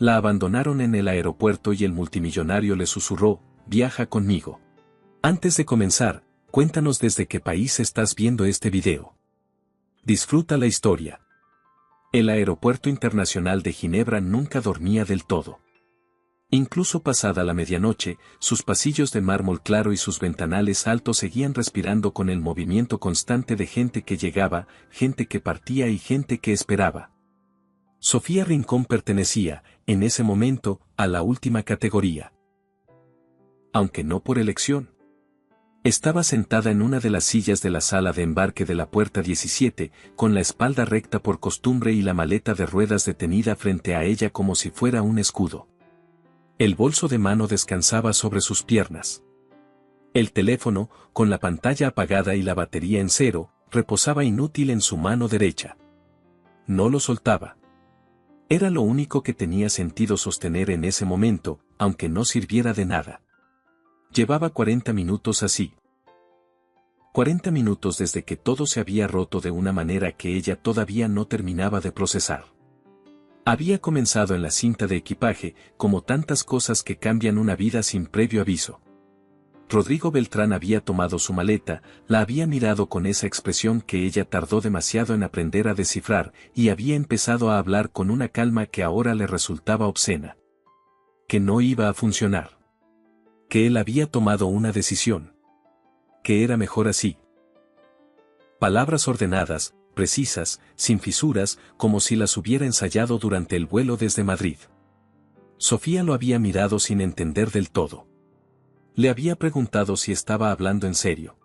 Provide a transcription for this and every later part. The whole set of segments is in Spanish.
La abandonaron en el aeropuerto y el multimillonario le susurró, viaja conmigo. Antes de comenzar, cuéntanos desde qué país estás viendo este video. Disfruta la historia. El Aeropuerto Internacional de Ginebra nunca dormía del todo. Incluso pasada la medianoche, sus pasillos de mármol claro y sus ventanales altos seguían respirando con el movimiento constante de gente que llegaba, gente que partía y gente que esperaba. Sofía Rincón pertenecía, en ese momento, a la última categoría. Aunque no por elección. Estaba sentada en una de las sillas de la sala de embarque de la puerta 17, con la espalda recta por costumbre y la maleta de ruedas detenida frente a ella como si fuera un escudo. El bolso de mano descansaba sobre sus piernas. El teléfono, con la pantalla apagada y la batería en cero, reposaba inútil en su mano derecha. No lo soltaba. Era lo único que tenía sentido sostener en ese momento, aunque no sirviera de nada. Llevaba 40 minutos así. 40 minutos desde que todo se había roto de una manera que ella todavía no terminaba de procesar. Había comenzado en la cinta de equipaje, como tantas cosas que cambian una vida sin previo aviso. Rodrigo Beltrán había tomado su maleta, la había mirado con esa expresión que ella tardó demasiado en aprender a descifrar, y había empezado a hablar con una calma que ahora le resultaba obscena. Que no iba a funcionar. Que él había tomado una decisión. Que era mejor así. Palabras ordenadas, precisas, sin fisuras, como si las hubiera ensayado durante el vuelo desde Madrid. Sofía lo había mirado sin entender del todo. Le había preguntado si estaba hablando en serio.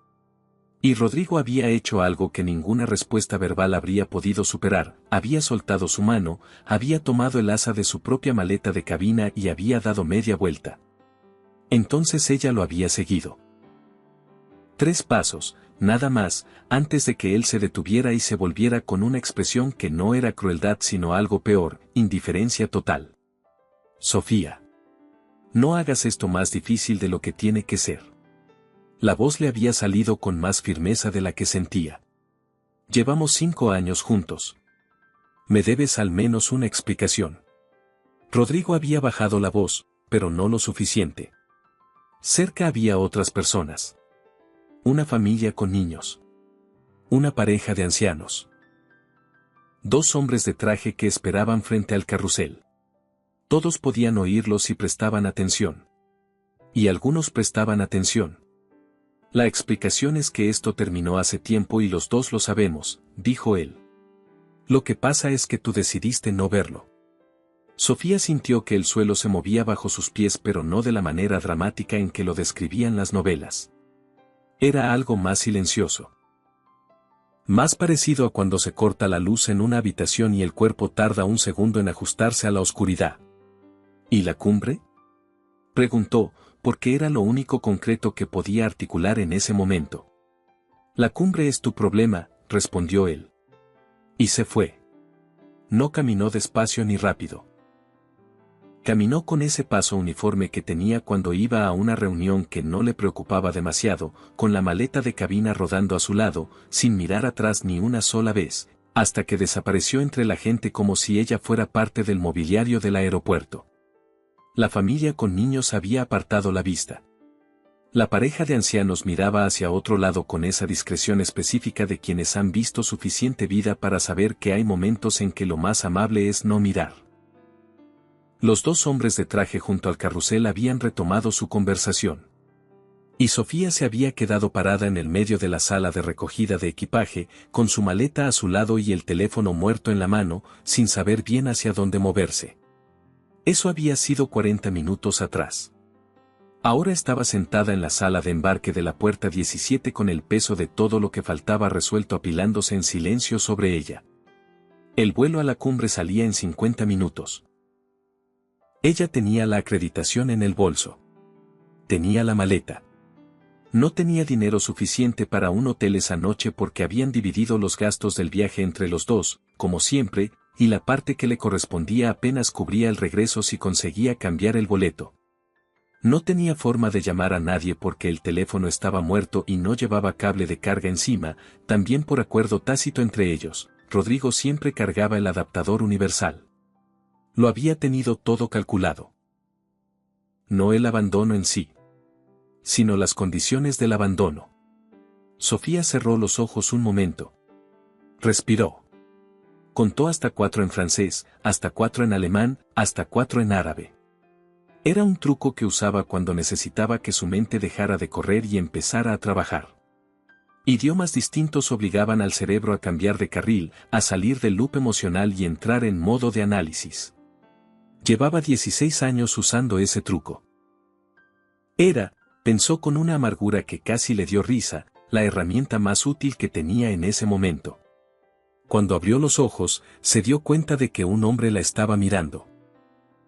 Y Rodrigo había hecho algo que ninguna respuesta verbal habría podido superar, había soltado su mano, había tomado el asa de su propia maleta de cabina y había dado media vuelta. Entonces ella lo había seguido. 3 pasos, nada más, antes de que él se detuviera y se volviera con una expresión que no era crueldad sino algo peor, indiferencia total. Sofía. No hagas esto más difícil de lo que tiene que ser. La voz le había salido con más firmeza de la que sentía. Llevamos 5 años juntos. Me debes al menos una explicación. Rodrigo había bajado la voz, pero no lo suficiente. Cerca había otras personas. Una familia con niños. Una pareja de ancianos. 2 hombres de traje que esperaban frente al carrusel. Todos podían oírlos y prestaban atención. Y algunos prestaban atención. La explicación es que esto terminó hace tiempo y los 2 lo sabemos, dijo él. Lo que pasa es que tú decidiste no verlo. Sofía sintió que el suelo se movía bajo sus pies, pero no de la manera dramática en que lo describían las novelas. Era algo más silencioso. Más parecido a cuando se corta la luz en una habitación y el cuerpo tarda un segundo en ajustarse a la oscuridad. ¿Y la cumbre? Preguntó, porque era lo único concreto que podía articular en ese momento. La cumbre es tu problema, respondió él. Y se fue. No caminó despacio ni rápido. Caminó con ese paso uniforme que tenía cuando iba a una reunión que no le preocupaba demasiado, con la maleta de cabina rodando a su lado, sin mirar atrás ni una sola vez, hasta que desapareció entre la gente como si ella fuera parte del mobiliario del aeropuerto. La familia con niños había apartado la vista. La pareja de ancianos miraba hacia otro lado con esa discreción específica de quienes han visto suficiente vida para saber que hay momentos en que lo más amable es no mirar. Los 2 hombres de traje junto al carrusel habían retomado su conversación. Y Sofía se había quedado parada en el medio de la sala de recogida de equipaje, con su maleta a su lado y el teléfono muerto en la mano, sin saber bien hacia dónde moverse. Eso había sido 40 minutos atrás. Ahora estaba sentada en la sala de embarque de la puerta 17 con el peso de todo lo que faltaba resuelto apilándose en silencio sobre ella. El vuelo a la cumbre salía en 50 minutos. Ella tenía la acreditación en el bolso. Tenía la maleta. No tenía dinero suficiente para un hotel esa noche porque habían dividido los gastos del viaje entre los 2, como siempre, y la parte que le correspondía apenas cubría el regreso si conseguía cambiar el boleto. No tenía forma de llamar a nadie porque el teléfono estaba muerto y no llevaba cable de carga encima, también por acuerdo tácito entre ellos, Rodrigo siempre cargaba el adaptador universal. Lo había tenido todo calculado. No el abandono en sí, sino las condiciones del abandono. Sofía cerró los ojos un momento. Respiró. Contó hasta 4 en francés, hasta 4 en alemán, hasta 4 en árabe. Era un truco que usaba cuando necesitaba que su mente dejara de correr y empezara a trabajar. Idiomas distintos obligaban al cerebro a cambiar de carril, a salir del loop emocional y entrar en modo de análisis. Llevaba 16 años usando ese truco. Pensó con una amargura que casi le dio risa, la herramienta más útil que tenía en ese momento. Cuando abrió los ojos, se dio cuenta de que un hombre la estaba mirando.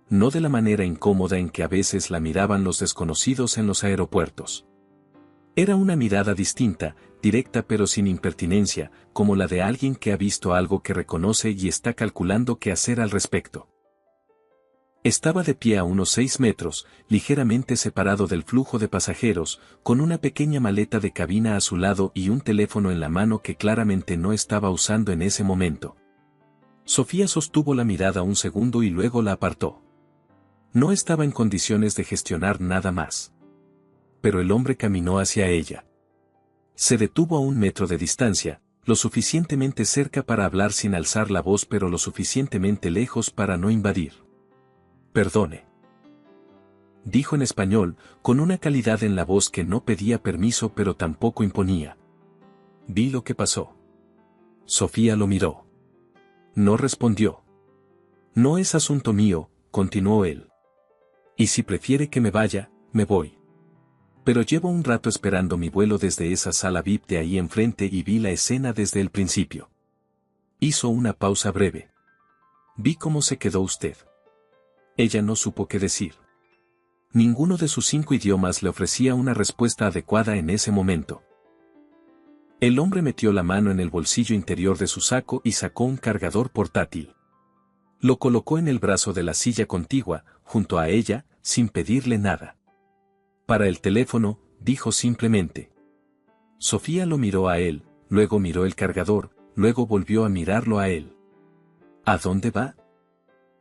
No de la manera incómoda en que a veces la miraban los desconocidos en los aeropuertos. Era una mirada distinta, directa pero sin impertinencia, como la de alguien que ha visto algo que reconoce y está calculando qué hacer al respecto. Estaba de pie a unos 6 metros, ligeramente separado del flujo de pasajeros, con una pequeña maleta de cabina a su lado y un teléfono en la mano que claramente no estaba usando en ese momento. Sofía sostuvo la mirada un segundo y luego la apartó. No estaba en condiciones de gestionar nada más. Pero el hombre caminó hacia ella. Se detuvo a 1 metro de distancia, lo suficientemente cerca para hablar sin alzar la voz pero lo suficientemente lejos para no invadir. Perdone. Dijo en español, con una calidad en la voz que no pedía permiso pero tampoco imponía. Vi lo que pasó. Sofía lo miró. No respondió. No es asunto mío, continuó él. Y si prefiere que me vaya, me voy. Pero llevo un rato esperando mi vuelo desde esa sala VIP de ahí enfrente y vi la escena desde el principio. Hizo una pausa breve. Vi cómo se quedó usted. Ella no supo qué decir. Ninguno de sus 5 idiomas le ofrecía una respuesta adecuada en ese momento. El hombre metió la mano en el bolsillo interior de su saco y sacó un cargador portátil. Lo colocó en el brazo de la silla contigua, junto a ella, sin pedirle nada. Para el teléfono, dijo simplemente. Sofía lo miró a él, luego miró el cargador, luego volvió a mirarlo a él. ¿A dónde va?,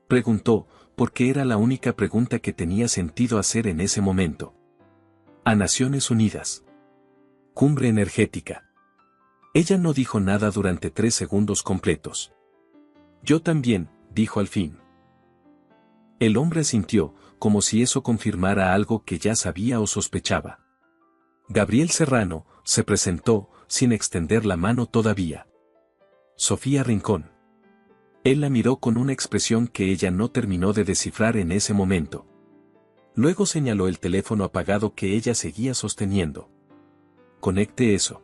preguntó, porque era la única pregunta que tenía sentido hacer en ese momento. A Naciones Unidas. Cumbre energética. Ella no dijo nada durante 3 segundos completos. Yo también, dijo al fin. El hombre asintió, como si eso confirmara algo que ya sabía o sospechaba. Gabriel Serrano, se presentó, sin extender la mano todavía. Sofía Rincón. Él la miró con una expresión que ella no terminó de descifrar en ese momento. Luego señaló el teléfono apagado que ella seguía sosteniendo. Conecte eso.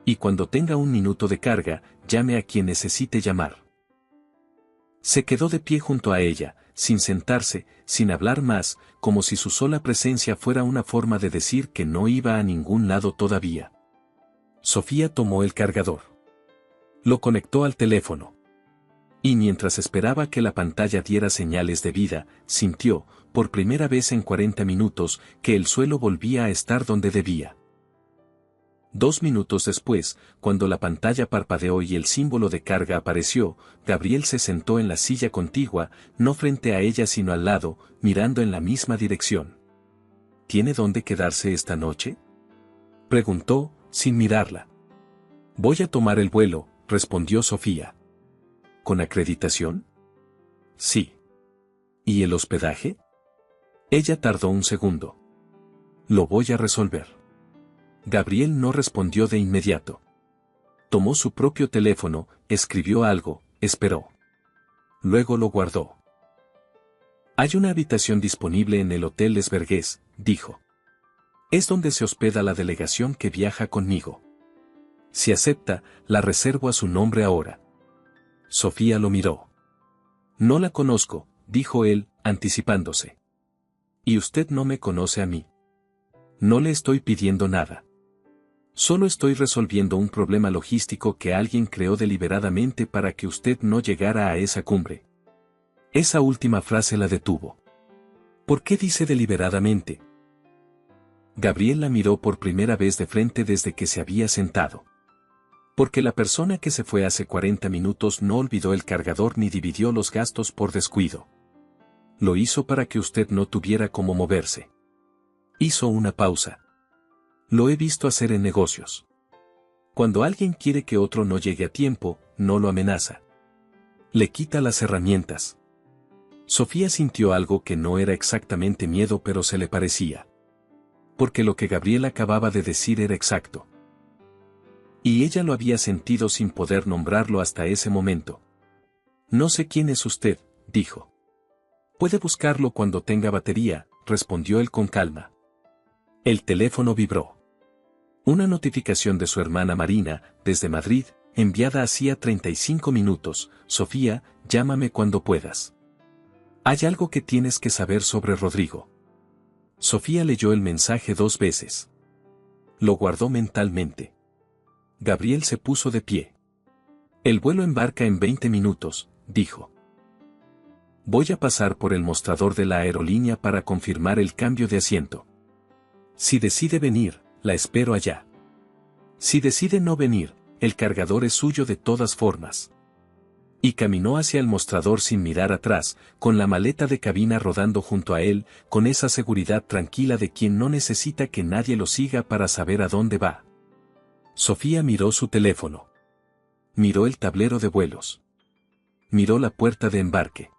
Y cuando tenga 1 minuto de carga, llame a quien necesite llamar. Se quedó de pie junto a ella, sin sentarse, sin hablar más, como si su sola presencia fuera una forma de decir que no iba a ningún lado todavía. Sofía tomó el cargador. Lo conectó al teléfono. Y mientras esperaba que la pantalla diera señales de vida, sintió, por primera vez en 40 minutos, que el suelo volvía a estar donde debía. 2 minutos después, cuando la pantalla parpadeó y el símbolo de carga apareció, Gabriel se sentó en la silla contigua, no frente a ella sino al lado, mirando en la misma dirección. ¿Tiene dónde quedarse esta noche?, preguntó, sin mirarla. Voy a tomar el vuelo, respondió Sofía. ¿Con acreditación? Sí. ¿Y el hospedaje? Ella tardó un segundo. Lo voy a resolver. Gabriel no respondió de inmediato. Tomó su propio teléfono, escribió algo, esperó. Luego lo guardó. Hay una habitación disponible en el Hotel Les Vergues, dijo. Es donde se hospeda la delegación que viaja conmigo. Si acepta, la reservo a su nombre ahora. Sofía lo miró. No la conozco, dijo él, anticipándose. Y usted no me conoce a mí. No le estoy pidiendo nada. Solo estoy resolviendo un problema logístico que alguien creó deliberadamente para que usted no llegara a esa cumbre. Esa última frase la detuvo. ¿Por qué dice deliberadamente? Gabriel la miró por primera vez de frente desde que se había sentado. Porque la persona que se fue hace 40 minutos no olvidó el cargador ni dividió los gastos por descuido. Lo hizo para que usted no tuviera cómo moverse. Hizo una pausa. Lo he visto hacer en negocios. Cuando alguien quiere que otro no llegue a tiempo, no lo amenaza. Le quita las herramientas. Sofía sintió algo que no era exactamente miedo, pero se le parecía. Porque lo que Gabriel acababa de decir era exacto. Y ella lo había sentido sin poder nombrarlo hasta ese momento. No sé quién es usted, dijo. Puede buscarlo cuando tenga batería, respondió él con calma. El teléfono vibró. Una notificación de su hermana Marina, desde Madrid, enviada hacía 35 minutos. Sofía, llámame cuando puedas. Hay algo que tienes que saber sobre Rodrigo. Sofía leyó el mensaje 2 veces. Lo guardó mentalmente. Gabriel se puso de pie. El vuelo embarca en 20 minutos, dijo. Voy a pasar por el mostrador de la aerolínea para confirmar el cambio de asiento. Si decide venir, la espero allá. Si decide no venir, el cargador es suyo de todas formas. Y caminó hacia el mostrador sin mirar atrás, con la maleta de cabina rodando junto a él, con esa seguridad tranquila de quien no necesita que nadie lo siga para saber a dónde va. Sofía miró su teléfono. Miró el tablero de vuelos. Miró la puerta de embarque.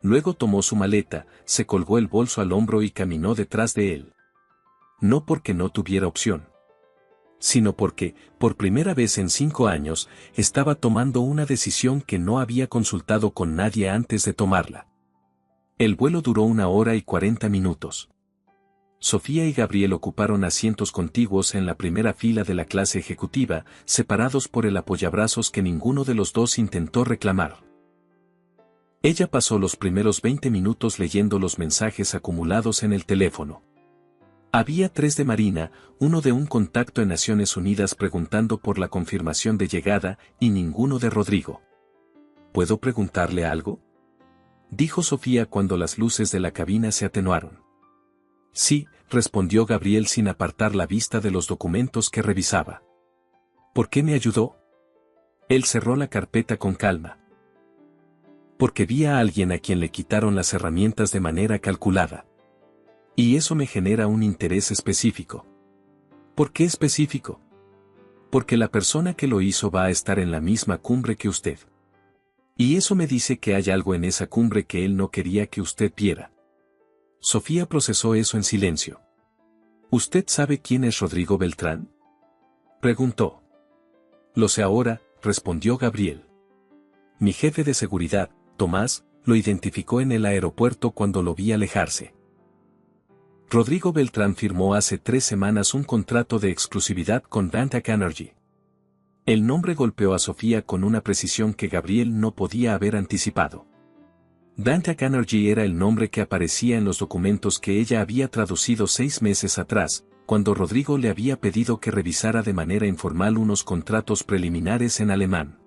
Luego tomó su maleta, se colgó el bolso al hombro y caminó detrás de él. No porque no tuviera opción, sino porque, por primera vez en 5 años, estaba tomando una decisión que no había consultado con nadie antes de tomarla. El vuelo duró 1 hora y 40 minutos. Sofía y Gabriel ocuparon asientos contiguos en la primera fila de la clase ejecutiva, separados por el apoyabrazos que ninguno de los dos intentó reclamar. Ella pasó los primeros 20 minutos leyendo los mensajes acumulados en el teléfono. Había 3 de Marina, uno de un contacto en Naciones Unidas preguntando por la confirmación de llegada, y ninguno de Rodrigo. ¿Puedo preguntarle algo?, dijo Sofía cuando las luces de la cabina se atenuaron. Sí, respondió Gabriel sin apartar la vista de los documentos que revisaba. ¿Por qué me ayudó? Él cerró la carpeta con calma. Porque vi a alguien a quien le quitaron las herramientas de manera calculada. Y eso me genera un interés específico. ¿Por qué específico? Porque la persona que lo hizo va a estar en la misma cumbre que usted. Y eso me dice que hay algo en esa cumbre que él no quería que usted viera. Sofía procesó eso en silencio. ¿Usted sabe quién es Rodrigo Beltrán?, preguntó. Lo sé ahora, respondió Gabriel. Mi jefe de seguridad, Tomás, lo identificó en el aeropuerto cuando lo vi alejarse. Rodrigo Beltrán firmó hace 3 semanas un contrato de exclusividad con Dantac Energy. El nombre golpeó a Sofía con una precisión que Gabriel no podía haber anticipado. Dantac Energy era el nombre que aparecía en los documentos que ella había traducido 6 meses atrás, cuando Rodrigo le había pedido que revisara de manera informal unos contratos preliminares en alemán.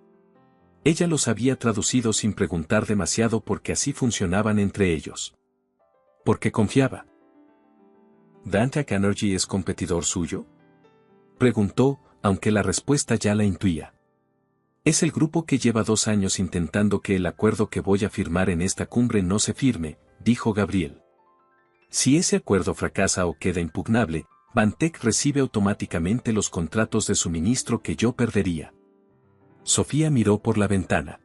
Ella los había traducido sin preguntar demasiado porque así funcionaban entre ellos. Porque confiaba. ¿Dantac Energy es competidor suyo?, preguntó, aunque la respuesta ya la intuía. Es el grupo que lleva 2 años intentando que el acuerdo que voy a firmar en esta cumbre no se firme, dijo Gabriel. Si ese acuerdo fracasa o queda impugnable, Bantec recibe automáticamente los contratos de suministro que yo perdería. Sofía miró por la ventana.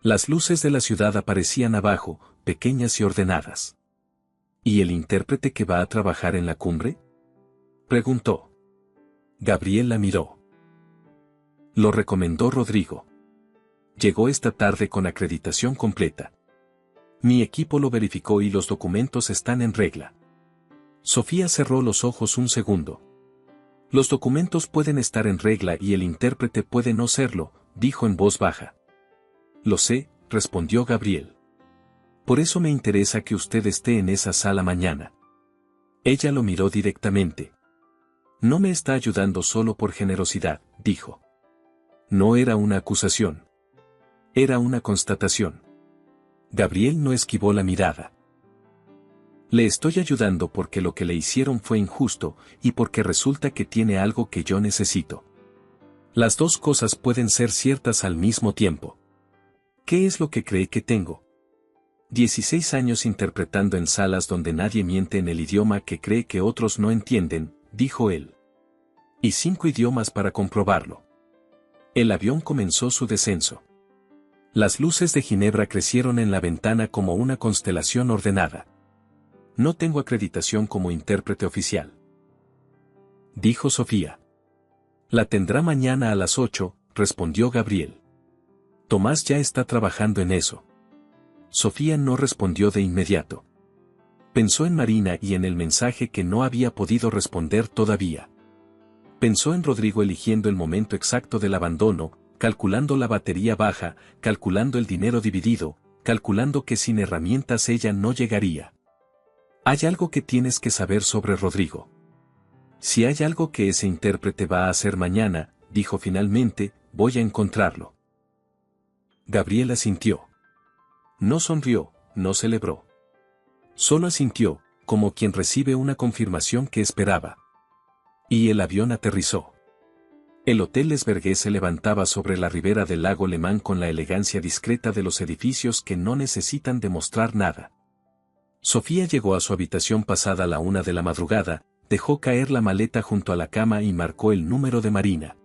Las luces de la ciudad aparecían abajo, pequeñas y ordenadas. ¿Y el intérprete que va a trabajar en la cumbre?, preguntó. Gabriel la miró. Lo recomendó Rodrigo. Llegó esta tarde con acreditación completa. Mi equipo lo verificó y los documentos están en regla. Sofía cerró los ojos un segundo. Los documentos pueden estar en regla y el intérprete puede no serlo, dijo en voz baja. Lo sé, respondió Gabriel. Por eso me interesa que usted esté en esa sala mañana. Ella lo miró directamente. No me está ayudando solo por generosidad, dijo. No era una acusación. Era una constatación. Gabriel no esquivó la mirada. Le estoy ayudando porque lo que le hicieron fue injusto, y porque resulta que tiene algo que yo necesito. Las dos cosas pueden ser ciertas al mismo tiempo. ¿Qué es lo que cree que tengo? 16 años interpretando en salas donde nadie miente en el idioma que cree que otros no entienden, dijo él. Y 5 idiomas para comprobarlo. El avión comenzó su descenso. Las luces de Ginebra crecieron en la ventana como una constelación ordenada. No tengo acreditación como intérprete oficial, dijo Sofía. La tendrá mañana a las 8, respondió Gabriel. Tomás ya está trabajando en eso. Sofía no respondió de inmediato. Pensó en Marina y en el mensaje que no había podido responder todavía. Pensó en Rodrigo eligiendo el momento exacto del abandono, calculando la batería baja, calculando el dinero dividido, calculando que sin herramientas ella no llegaría. Hay algo que tienes que saber sobre Rodrigo. Si hay algo que ese intérprete va a hacer mañana, dijo finalmente, voy a encontrarlo. Gabriel asintió. No sonrió, no celebró. Solo asintió, como quien recibe una confirmación que esperaba. Y el avión aterrizó. El Hotel Les Vergues se levantaba sobre la ribera del lago Le Mans con la elegancia discreta de los edificios que no necesitan demostrar nada. Sofía llegó a su habitación pasada la 1 de la madrugada, dejó caer la maleta junto a la cama y marcó el número de Marina.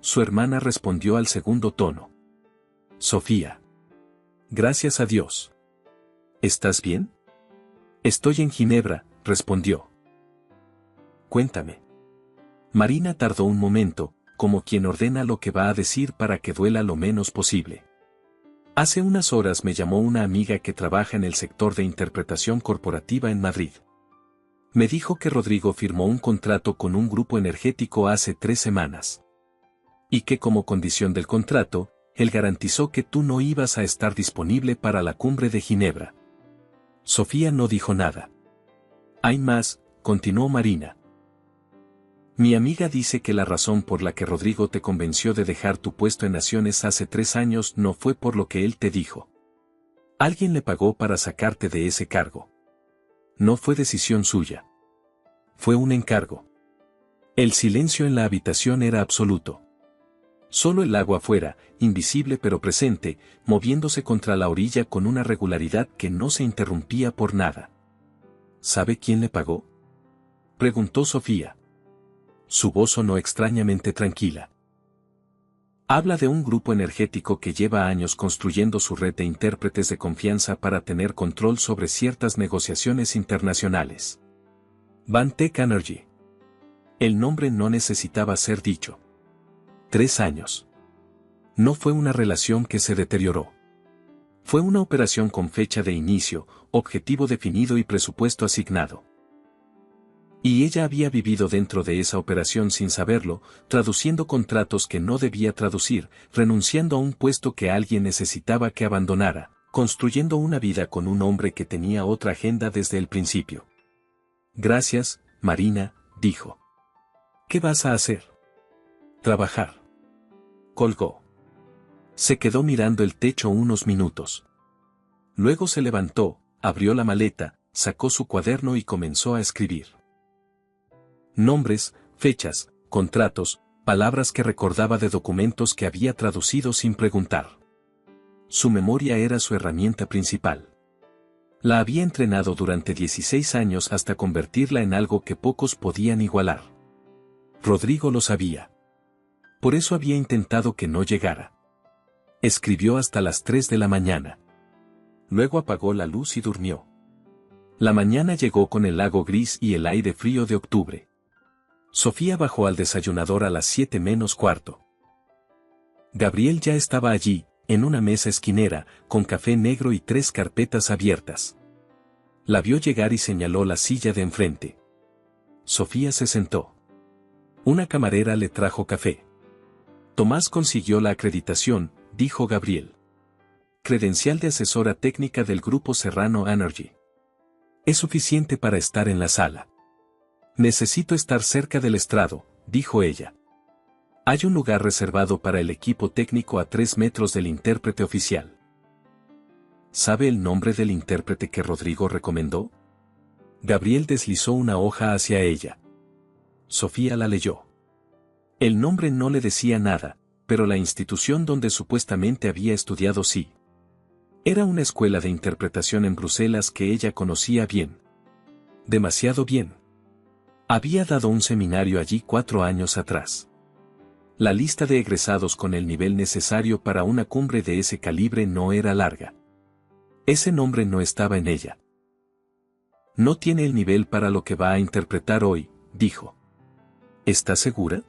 Su hermana respondió al segundo tono. Sofía. Gracias a Dios. ¿Estás bien? Estoy en Ginebra, respondió. Cuéntame. Marina tardó un momento, como quien ordena lo que va a decir para que duela lo menos posible. Hace unas horas me llamó una amiga que trabaja en el sector de interpretación corporativa en Madrid. Me dijo que Rodrigo firmó un contrato con un grupo energético hace 3 semanas. Y que como condición del contrato, él garantizó que tú no ibas a estar disponible para la cumbre de Ginebra. Sofía no dijo nada. Hay más, continuó Marina. Mi amiga dice que la razón por la que Rodrigo te convenció de dejar tu puesto en Naciones hace 3 años no fue por lo que él te dijo. Alguien le pagó para sacarte de ese cargo. No fue decisión suya. Fue un encargo. El silencio en la habitación era absoluto. Solo el agua afuera, invisible pero presente, moviéndose contra la orilla con una regularidad que no se interrumpía por nada. ¿Sabe quién le pagó? Preguntó Sofía. Su voz sonó extrañamente tranquila. Habla de un grupo energético que lleva años construyendo su red de intérpretes de confianza para tener control sobre ciertas negociaciones internacionales. Vantec Energy. El nombre no necesitaba ser dicho. 3 años. No fue una relación que se deterioró. Fue una operación con fecha de inicio, objetivo definido y presupuesto asignado. Y ella había vivido dentro de esa operación sin saberlo, traduciendo contratos que no debía traducir, renunciando a un puesto que alguien necesitaba que abandonara, construyendo una vida con un hombre que tenía otra agenda desde el principio. Gracias, Marina, dijo. ¿Qué vas a hacer? Trabajar. Colgó. Se quedó mirando el techo unos minutos. Luego se levantó, abrió la maleta, sacó su cuaderno y comenzó a escribir. Nombres, fechas, contratos, palabras que recordaba de documentos que había traducido sin preguntar. Su memoria era su herramienta principal. La había entrenado durante 16 años hasta convertirla en algo que pocos podían igualar. Rodrigo lo sabía. Por eso había intentado que no llegara. Escribió hasta las 3 de la mañana. Luego apagó la luz y durmió. La mañana llegó con el lago gris y el aire frío de octubre. Sofía bajó al desayunador a las 7 menos cuarto. Gabriel ya estaba allí, en una mesa esquinera, con café negro y 3 carpetas abiertas. La vio llegar y señaló la silla de enfrente. Sofía se sentó. Una camarera le trajo café. Tomás consiguió la acreditación, dijo Gabriel. Credencial de asesora técnica del Grupo Serrano Energy. Es suficiente para estar en la sala. Necesito estar cerca del estrado, dijo ella. Hay un lugar reservado para el equipo técnico a 3 metros del intérprete oficial. ¿Sabe el nombre del intérprete que Rodrigo recomendó? Gabriel deslizó una hoja hacia ella. Sofía la leyó. El nombre no le decía nada, pero la institución donde supuestamente había estudiado sí. Era una escuela de interpretación en Bruselas que ella conocía bien. Demasiado bien. Había dado un seminario allí 4 años atrás. La lista de egresados con el nivel necesario para una cumbre de ese calibre no era larga. Ese nombre no estaba en ella. No tiene el nivel para lo que va a interpretar hoy, dijo. ¿Estás segura?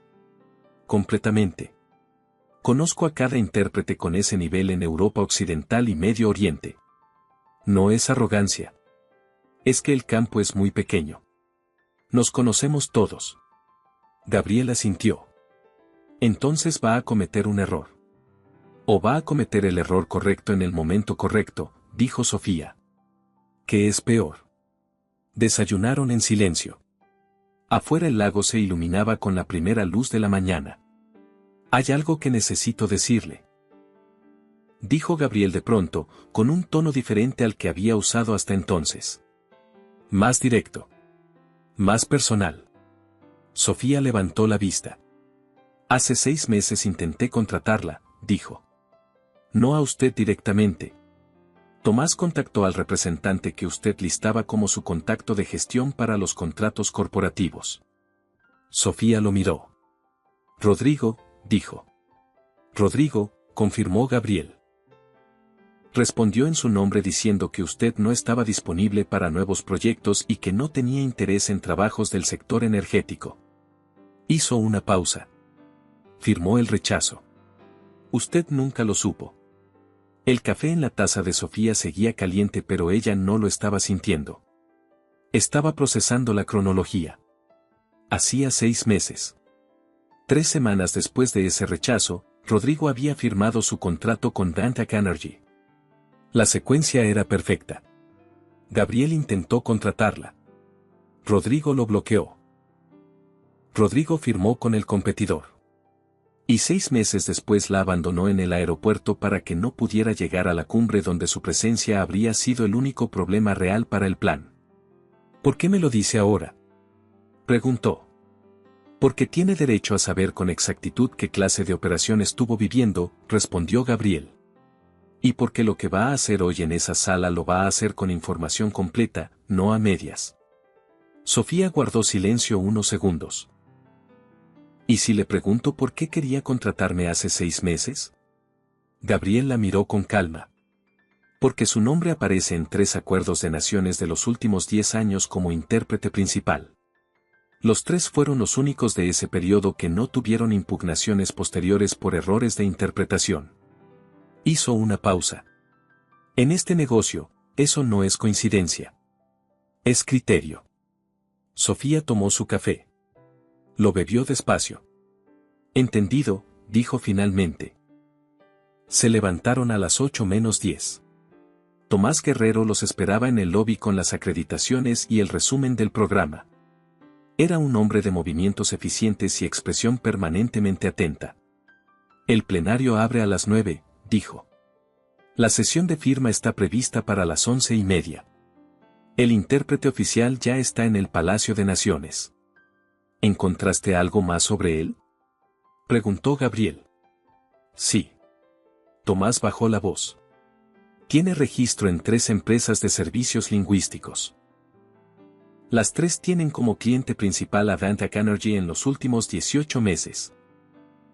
Completamente. Conozco a cada intérprete con ese nivel en Europa Occidental y Medio Oriente. No es arrogancia. Es que el campo es muy pequeño. Nos conocemos todos. Gabriela sintió. Entonces va a cometer un error. O va a cometer el error correcto en el momento correcto, dijo Sofía. ¿Qué es peor? Desayunaron en silencio. Afuera el lago se iluminaba con la primera luz de la mañana. Hay algo que necesito decirle. Dijo Gabriel de pronto, con un tono diferente al que había usado hasta entonces. Más directo. Más personal. Sofía levantó la vista. Hace 6 meses intenté contratarla, dijo. No a usted directamente. Tomás contactó al representante que usted listaba como su contacto de gestión para los contratos corporativos. Sofía lo miró. Rodrigo, dijo. Rodrigo, confirmó Gabriel. Respondió en su nombre diciendo que usted no estaba disponible para nuevos proyectos y que no tenía interés en trabajos del sector energético. Hizo una pausa. Firmó el rechazo. Usted nunca lo supo. El café en la taza de Sofía seguía caliente, pero ella no lo estaba sintiendo. Estaba procesando la cronología. Hacía 6 meses. 3 semanas después de ese rechazo, Rodrigo había firmado su contrato con Dantac Energy. La secuencia era perfecta. Gabriel intentó contratarla. Rodrigo lo bloqueó. Rodrigo firmó con el competidor. Y 6 meses después la abandonó en el aeropuerto para que no pudiera llegar a la cumbre donde su presencia habría sido el único problema real para el plan. ¿Por qué me lo dice ahora?, preguntó. Porque tiene derecho a saber con exactitud qué clase de operación estuvo viviendo, respondió Gabriel. Y porque lo que va a hacer hoy en esa sala lo va a hacer con información completa, no a medias. Sofía guardó silencio unos segundos. ¿Y si le pregunto por qué quería contratarme hace 6 meses? Gabriel la miró con calma. Porque su nombre aparece en 3 acuerdos de naciones de los últimos 10 años como intérprete principal. Los 3 fueron los únicos de ese periodo que no tuvieron impugnaciones posteriores por errores de interpretación. Hizo una pausa. En este negocio, eso no es coincidencia. Es criterio. Sofía tomó su café. Lo bebió despacio. Entendido, dijo finalmente. Se levantaron a las 8 menos 10. Tomás Guerrero los esperaba en el lobby con las acreditaciones y el resumen del programa. Era un hombre de movimientos eficientes y expresión permanentemente atenta. El plenario abre a las 9, dijo. La sesión de firma está prevista para las 11:30. El intérprete oficial ya está en el Palacio de Naciones. ¿Encontraste algo más sobre él?, preguntó Gabriel. Sí. Tomás bajó la voz. Tiene registro en 3 empresas de servicios lingüísticos. Las 3 tienen como cliente principal a Dantac Energy en los últimos 18 meses.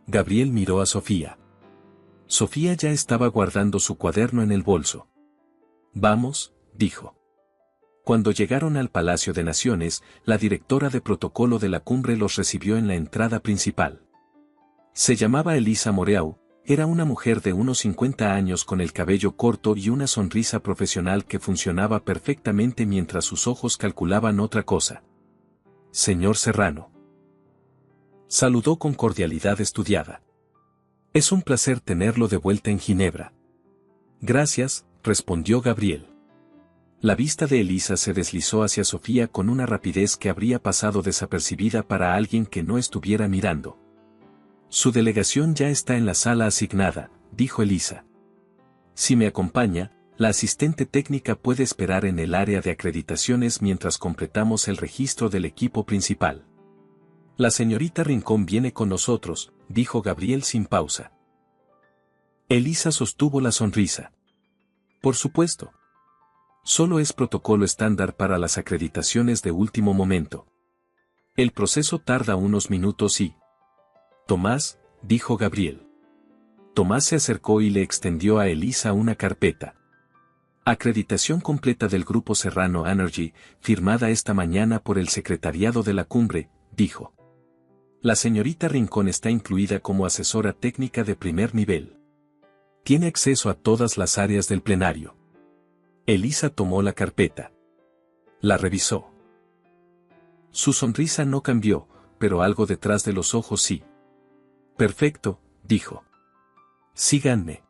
Gabriel miró a Sofía. Sofía ya estaba guardando su cuaderno en el bolso. Vamos, dijo. Cuando llegaron al Palacio de Naciones, la directora de protocolo de la cumbre los recibió en la entrada principal. Se llamaba Elisa Moreau, era una mujer de unos 50 años con el cabello corto y una sonrisa profesional que funcionaba perfectamente mientras sus ojos calculaban otra cosa. Señor Serrano. Saludó con cordialidad estudiada. Es un placer tenerlo de vuelta en Ginebra. Gracias, respondió Gabriel. La vista de Elisa se deslizó hacia Sofía con una rapidez que habría pasado desapercibida para alguien que no estuviera mirando. Su delegación ya está en la sala asignada, dijo Elisa. Si me acompaña, la asistente técnica puede esperar en el área de acreditaciones mientras completamos el registro del equipo principal. La señorita Rincón viene con nosotros, dijo Gabriel sin pausa. Elisa sostuvo la sonrisa. Por supuesto. Solo es protocolo estándar para las acreditaciones de último momento. El proceso tarda unos minutos y... Tomás, dijo Gabriel. Tomás se acercó y le extendió a Elisa una carpeta. Acreditación completa del Grupo Serrano Energy, firmada esta mañana por el secretariado de la cumbre, dijo. La señorita Rincón está incluida como asesora técnica de primer nivel. Tiene acceso a todas las áreas del plenario. Elisa tomó la carpeta. La revisó. Su sonrisa no cambió, pero algo detrás de los ojos sí. Perfecto, dijo. Síganme.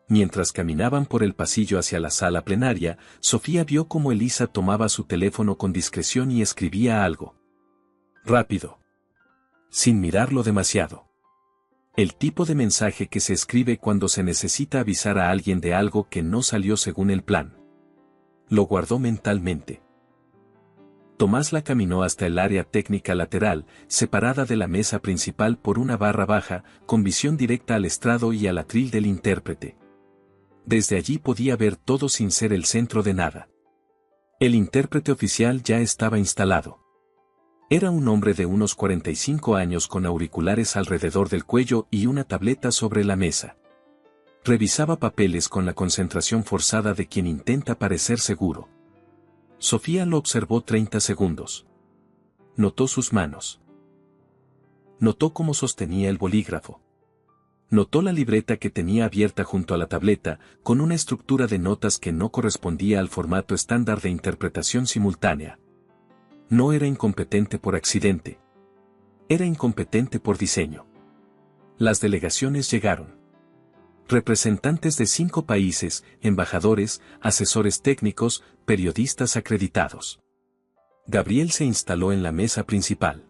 Mientras caminaban por el pasillo hacia la sala plenaria, Sofía vio cómo Elisa tomaba su teléfono con discreción y escribía algo. Rápido. Sin mirarlo demasiado. El tipo de mensaje que se escribe cuando se necesita avisar a alguien de algo que no salió según el plan. Lo guardó mentalmente. Tomás la caminó hasta el área técnica lateral, separada de la mesa principal por una barra baja, con visión directa al estrado y al atril del intérprete. Desde allí podía ver todo sin ser el centro de nada. El intérprete oficial ya estaba instalado. Era un hombre de unos 45 años con auriculares alrededor del cuello y una tableta sobre la mesa. Revisaba papeles con la concentración forzada de quien intenta parecer seguro. Sofía lo observó 30 segundos. Notó sus manos. Notó cómo sostenía el bolígrafo. Notó la libreta que tenía abierta junto a la tableta, con una estructura de notas que no correspondía al formato estándar de interpretación simultánea. No era incompetente por accidente. Era incompetente por diseño. Las delegaciones llegaron. Representantes de 5 países, embajadores, asesores técnicos, periodistas acreditados. Gabriel se instaló en la mesa principal.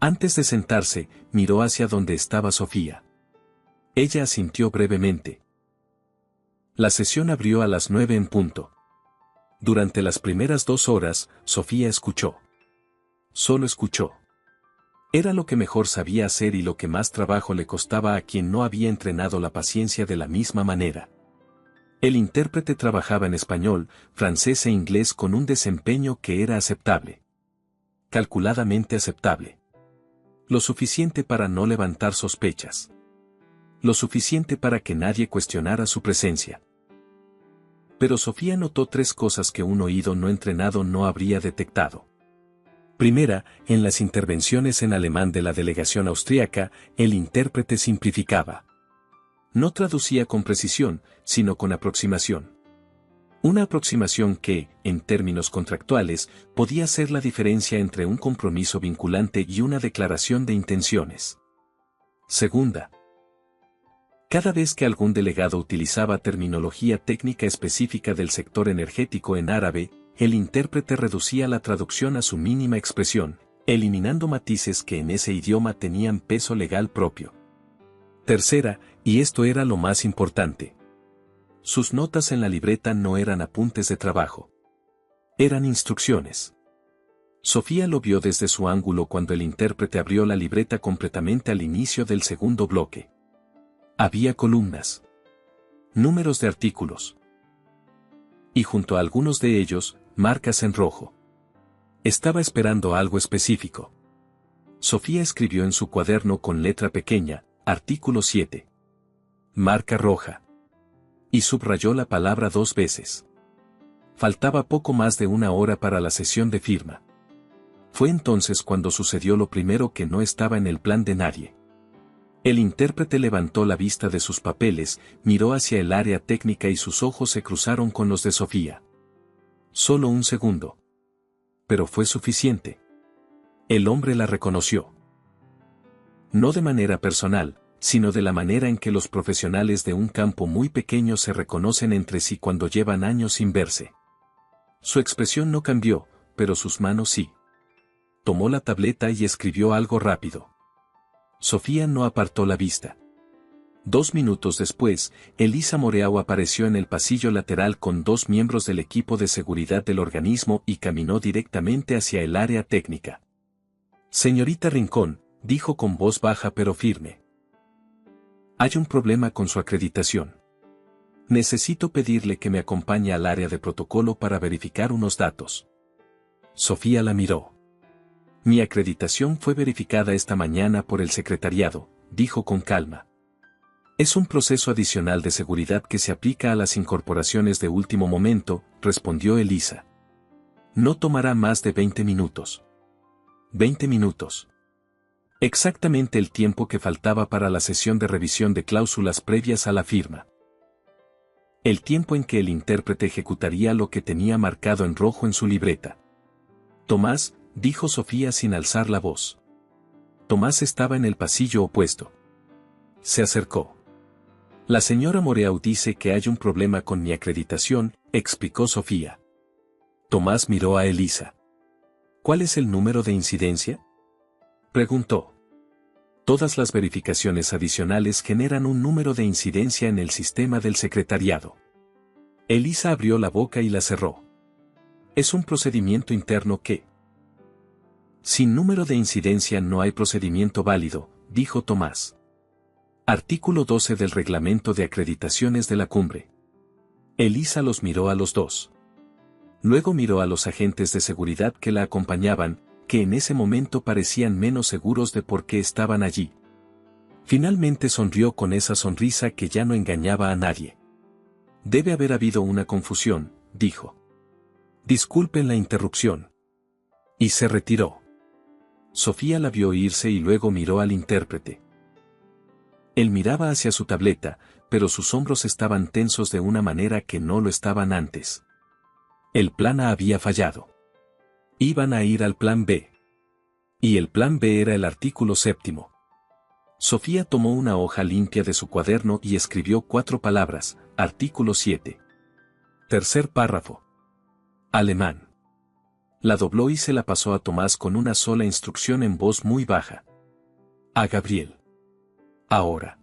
Antes de sentarse, miró hacia donde estaba Sofía. Ella asintió brevemente. La sesión abrió a las 9 en punto. Durante las primeras 2 horas, Sofía escuchó. Solo escuchó. Era lo que mejor sabía hacer y lo que más trabajo le costaba a quien no había entrenado la paciencia de la misma manera. El intérprete trabajaba en español, francés e inglés con un desempeño que era aceptable. Calculadamente aceptable. Lo suficiente para no levantar sospechas. Lo suficiente para que nadie cuestionara su presencia. Pero Sofía notó 3 cosas que un oído no entrenado no habría detectado. Primera, en las intervenciones en alemán de la delegación austríaca, el intérprete simplificaba. No traducía con precisión, sino con aproximación. Una aproximación que, en términos contractuales, podía ser la diferencia entre un compromiso vinculante y una declaración de intenciones. Segunda. Cada vez que algún delegado utilizaba terminología técnica específica del sector energético en árabe, el intérprete reducía la traducción a su mínima expresión, eliminando matices que en ese idioma tenían peso legal propio. Tercera, y esto era lo más importante. Sus notas en la libreta no eran apuntes de trabajo. Eran instrucciones. Sofía lo vio desde su ángulo cuando el intérprete abrió la libreta completamente al inicio del segundo bloque. Había columnas. Números de artículos. Y junto a algunos de ellos, marcas en rojo. Estaba esperando algo específico. Sofía escribió en su cuaderno con letra pequeña, artículo 7. Marca roja. Y subrayó la palabra 2 veces. Faltaba poco más de 1 hora para la sesión de firma. Fue entonces cuando sucedió lo primero que no estaba en el plan de nadie. El intérprete levantó la vista de sus papeles, miró hacia el área técnica y sus ojos se cruzaron con los de Sofía. Solo 1 segundo. Pero fue suficiente. El hombre la reconoció. No de manera personal, sino de la manera en que los profesionales de un campo muy pequeño se reconocen entre sí cuando llevan años sin verse. Su expresión no cambió, pero sus manos sí. Tomó la tableta y escribió algo rápido. Sofía no apartó la vista. 2 minutos después, Elisa Moreau apareció en el pasillo lateral con 2 miembros del equipo de seguridad del organismo y caminó directamente hacia el área técnica. Señorita Rincón, dijo con voz baja pero firme. Hay un problema con su acreditación. Necesito pedirle que me acompañe al área de protocolo para verificar unos datos. Sofía la miró. Mi acreditación fue verificada esta mañana por el secretariado, dijo con calma. Es un proceso adicional de seguridad que se aplica a las incorporaciones de último momento, respondió Elisa. No tomará más de 20 minutos. 20 minutos. Exactamente el tiempo que faltaba para la sesión de revisión de cláusulas previas a la firma. El tiempo en que el intérprete ejecutaría lo que tenía marcado en rojo en su libreta. Tomás, dijo Sofía sin alzar la voz. Tomás estaba en el pasillo opuesto. Se acercó. La señora Moreau dice que hay un problema con mi acreditación, explicó Sofía. Tomás miró a Elisa. ¿Cuál es el número de incidencia? Preguntó. Todas las verificaciones adicionales generan un número de incidencia en el sistema del secretariado. Elisa abrió la boca y la cerró. Es un procedimiento interno que... Sin número de incidencia no hay procedimiento válido, dijo Tomás. Artículo 12 del Reglamento de Acreditaciones de la Cumbre. Elisa los miró a los dos. Luego miró a los agentes de seguridad que la acompañaban, que en ese momento parecían menos seguros de por qué estaban allí. Finalmente sonrió con esa sonrisa que ya no engañaba a nadie. Debe haber habido una confusión, dijo. Disculpen la interrupción. Y se retiró. Sofía la vio irse y luego miró al intérprete. Él miraba hacia su tableta, pero sus hombros estaban tensos de una manera que no lo estaban antes. El plan A había fallado. Iban a ir al plan B. Y el plan B era el artículo 7. Sofía tomó una hoja limpia de su cuaderno y escribió 4 palabras, artículo 7. Tercer párrafo. Alemán. La dobló y se la pasó a Tomás con una sola instrucción en voz muy baja. A Gabriel. Ahora.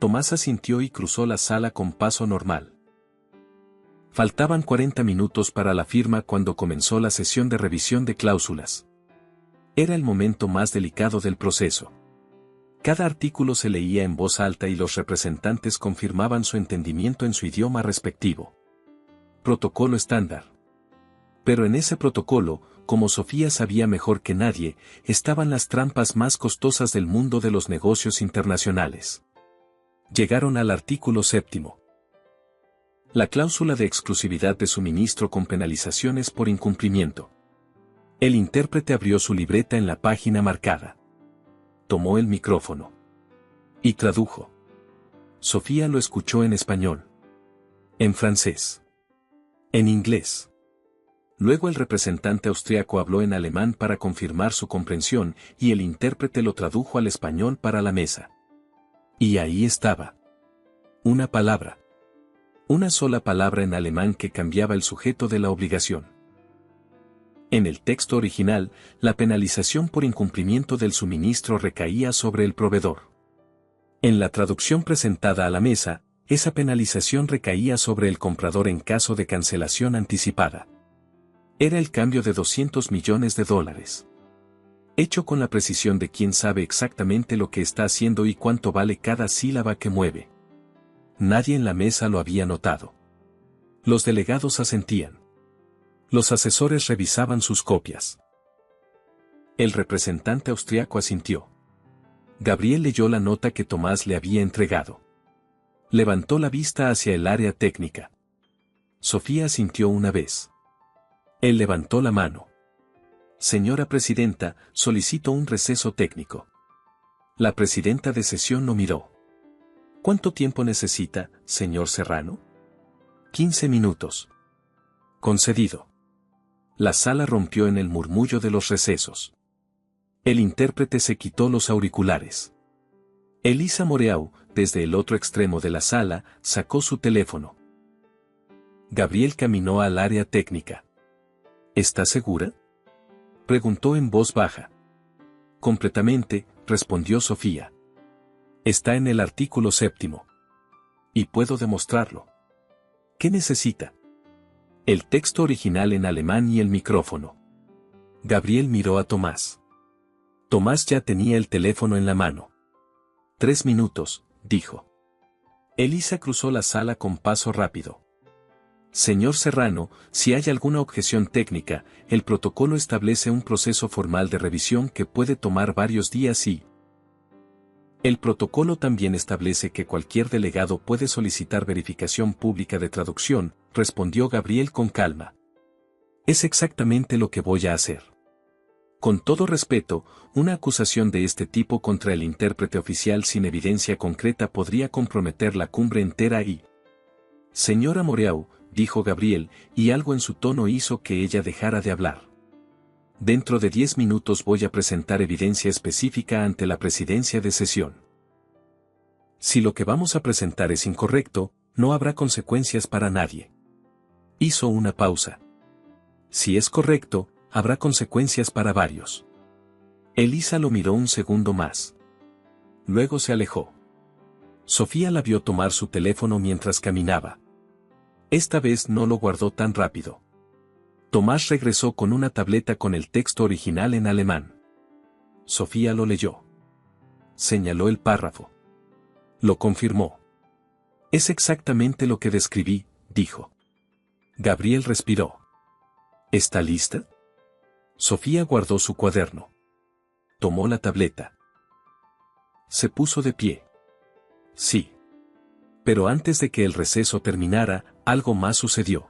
Tomás asintió y cruzó la sala con paso normal. Faltaban 40 minutos para la firma cuando comenzó la sesión de revisión de cláusulas. Era el momento más delicado del proceso. Cada artículo se leía en voz alta y los representantes confirmaban su entendimiento en su idioma respectivo. Protocolo estándar. Pero en ese protocolo, como Sofía sabía mejor que nadie, estaban las trampas más costosas del mundo de los negocios internacionales. Llegaron al artículo 7. La cláusula de exclusividad de suministro con penalizaciones por incumplimiento. El intérprete abrió su libreta en la página marcada. Tomó el micrófono. Y tradujo. Sofía lo escuchó en español. En francés. En inglés. Luego el representante austriaco habló en alemán para confirmar su comprensión y el intérprete lo tradujo al español para la mesa. Y ahí estaba. Una palabra. Una sola palabra en alemán que cambiaba el sujeto de la obligación. En el texto original, la penalización por incumplimiento del suministro recaía sobre el proveedor. En la traducción presentada a la mesa, esa penalización recaía sobre el comprador en caso de cancelación anticipada. Era el cambio de $200 millones. Hecho con la precisión de quien sabe exactamente lo que está haciendo y cuánto vale cada sílaba que mueve. Nadie en la mesa lo había notado. Los delegados asentían. Los asesores revisaban sus copias. El representante austriaco asintió. Gabriel leyó la nota que Tomás le había entregado. Levantó la vista hacia el área técnica. Sofía asintió una vez. Él levantó la mano. Señora presidenta, solicito un receso técnico. La presidenta de sesión lo miró. ¿Cuánto tiempo necesita, señor Serrano? 15 minutos. Concedido. La sala rompió en el murmullo de los recesos. El intérprete se quitó los auriculares. Elisa Moreau, desde el otro extremo de la sala, sacó su teléfono. Gabriel caminó al área técnica. ¿Está segura?, preguntó en voz baja. Completamente, respondió Sofía. Está en el artículo 7. Y puedo demostrarlo. ¿Qué necesita? El texto original en alemán y el micrófono. Gabriel miró a Tomás. Tomás ya tenía el teléfono en la mano. 3 minutos, dijo. Elisa cruzó la sala con paso rápido. Señor Serrano, si hay alguna objeción técnica, el protocolo establece un proceso formal de revisión que puede tomar varios días y... El protocolo también establece que cualquier delegado puede solicitar verificación pública de traducción, respondió Gabriel con calma. Es exactamente lo que voy a hacer. Con todo respeto, una acusación de este tipo contra el intérprete oficial sin evidencia concreta podría comprometer la cumbre entera y... Señora Moreau, dijo Gabriel, y algo en su tono hizo que ella dejara de hablar. Dentro de 10 minutos voy a presentar evidencia específica ante la presidencia de sesión. Si lo que vamos a presentar es incorrecto, no habrá consecuencias para nadie. Hizo una pausa. Si es correcto, habrá consecuencias para varios. Elisa lo miró un segundo más. Luego se alejó. Sofía la vio tomar su teléfono mientras caminaba. Esta vez no lo guardó tan rápido. Tomás regresó con una tableta con el texto original en alemán. Sofía lo leyó. Señaló el párrafo. Lo confirmó. Es exactamente lo que describí, dijo. Gabriel respiró. ¿Está lista? Sofía guardó su cuaderno. Tomó la tableta. Se puso de pie. Sí. Pero antes de que el receso terminara, algo más sucedió.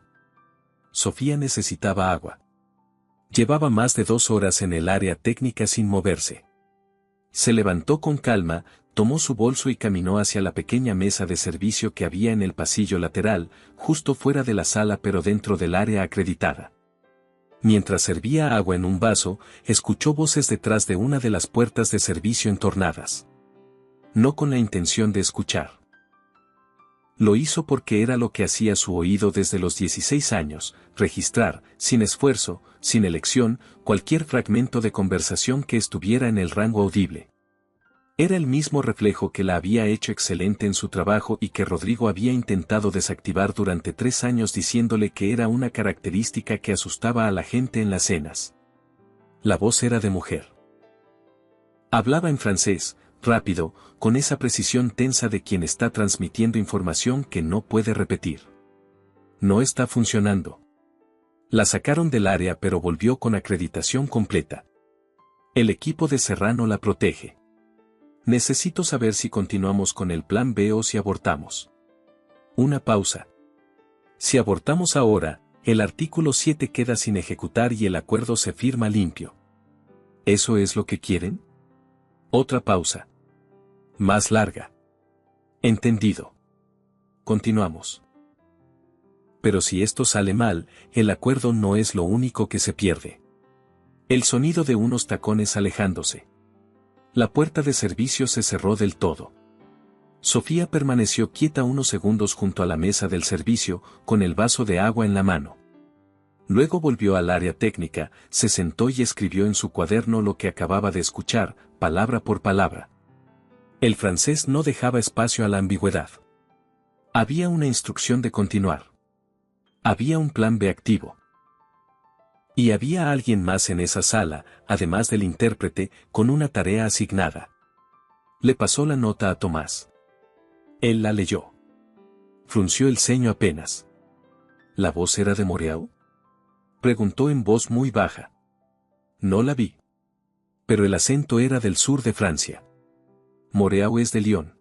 Sofía necesitaba agua. Llevaba más de 2 horas en el área técnica sin moverse. Se levantó con calma, tomó su bolso y caminó hacia la pequeña mesa de servicio que había en el pasillo lateral, justo fuera de la sala pero dentro del área acreditada. Mientras servía agua en un vaso, escuchó voces detrás de una de las puertas de servicio entornadas. No con la intención de escuchar. Lo hizo porque era lo que hacía su oído desde los 16 años, registrar, sin esfuerzo, sin elección, cualquier fragmento de conversación que estuviera en el rango audible. Era el mismo reflejo que la había hecho excelente en su trabajo y que Rodrigo había intentado desactivar durante 3 años diciéndole que era una característica que asustaba a la gente en las cenas. La voz era de mujer. Hablaba en francés, rápido, con esa precisión tensa de quien está transmitiendo información que no puede repetir. No está funcionando. La sacaron del área pero volvió con acreditación completa. El equipo de Serrano la protege. Necesito saber si continuamos con el plan B o si abortamos. Una pausa. Si abortamos ahora, el artículo 7 queda sin ejecutar y el acuerdo se firma limpio. ¿Eso es lo que quieren? Otra pausa. Más larga. Entendido. Continuamos. Pero si esto sale mal, el acuerdo no es lo único que se pierde. El sonido de unos tacones alejándose. La puerta de servicio se cerró del todo. Sofía permaneció quieta unos segundos junto a la mesa del servicio, con el vaso de agua en la mano. Luego volvió al área técnica, se sentó y escribió en su cuaderno lo que acababa de escuchar, palabra por palabra. El francés no dejaba espacio a la ambigüedad. Había una instrucción de continuar. Había un plan B activo. Y había alguien más en esa sala, además del intérprete, con una tarea asignada. Le pasó la nota a Tomás. Él la leyó. Frunció el ceño apenas. ¿La voz era de Moreau? Preguntó en voz muy baja. No la vi. Pero el acento era del sur de Francia. Moreau es de Lyon.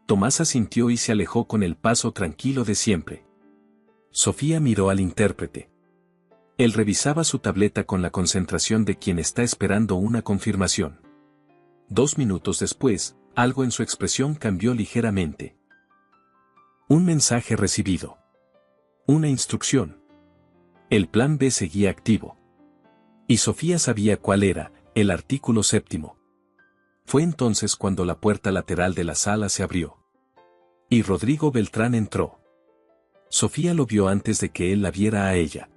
Tomás asintió y se alejó con el paso tranquilo de siempre. Sofía miró al intérprete. Él revisaba su tableta con la concentración de quien está esperando una confirmación. 2 minutos después, algo en su expresión cambió ligeramente. Un mensaje recibido. Una instrucción. El plan B seguía activo. Y Sofía sabía cuál era, el artículo 7. Fue entonces cuando la puerta lateral de la sala se abrió. Y Rodrigo Beltrán entró. Sofía lo vio antes de que él la viera a ella.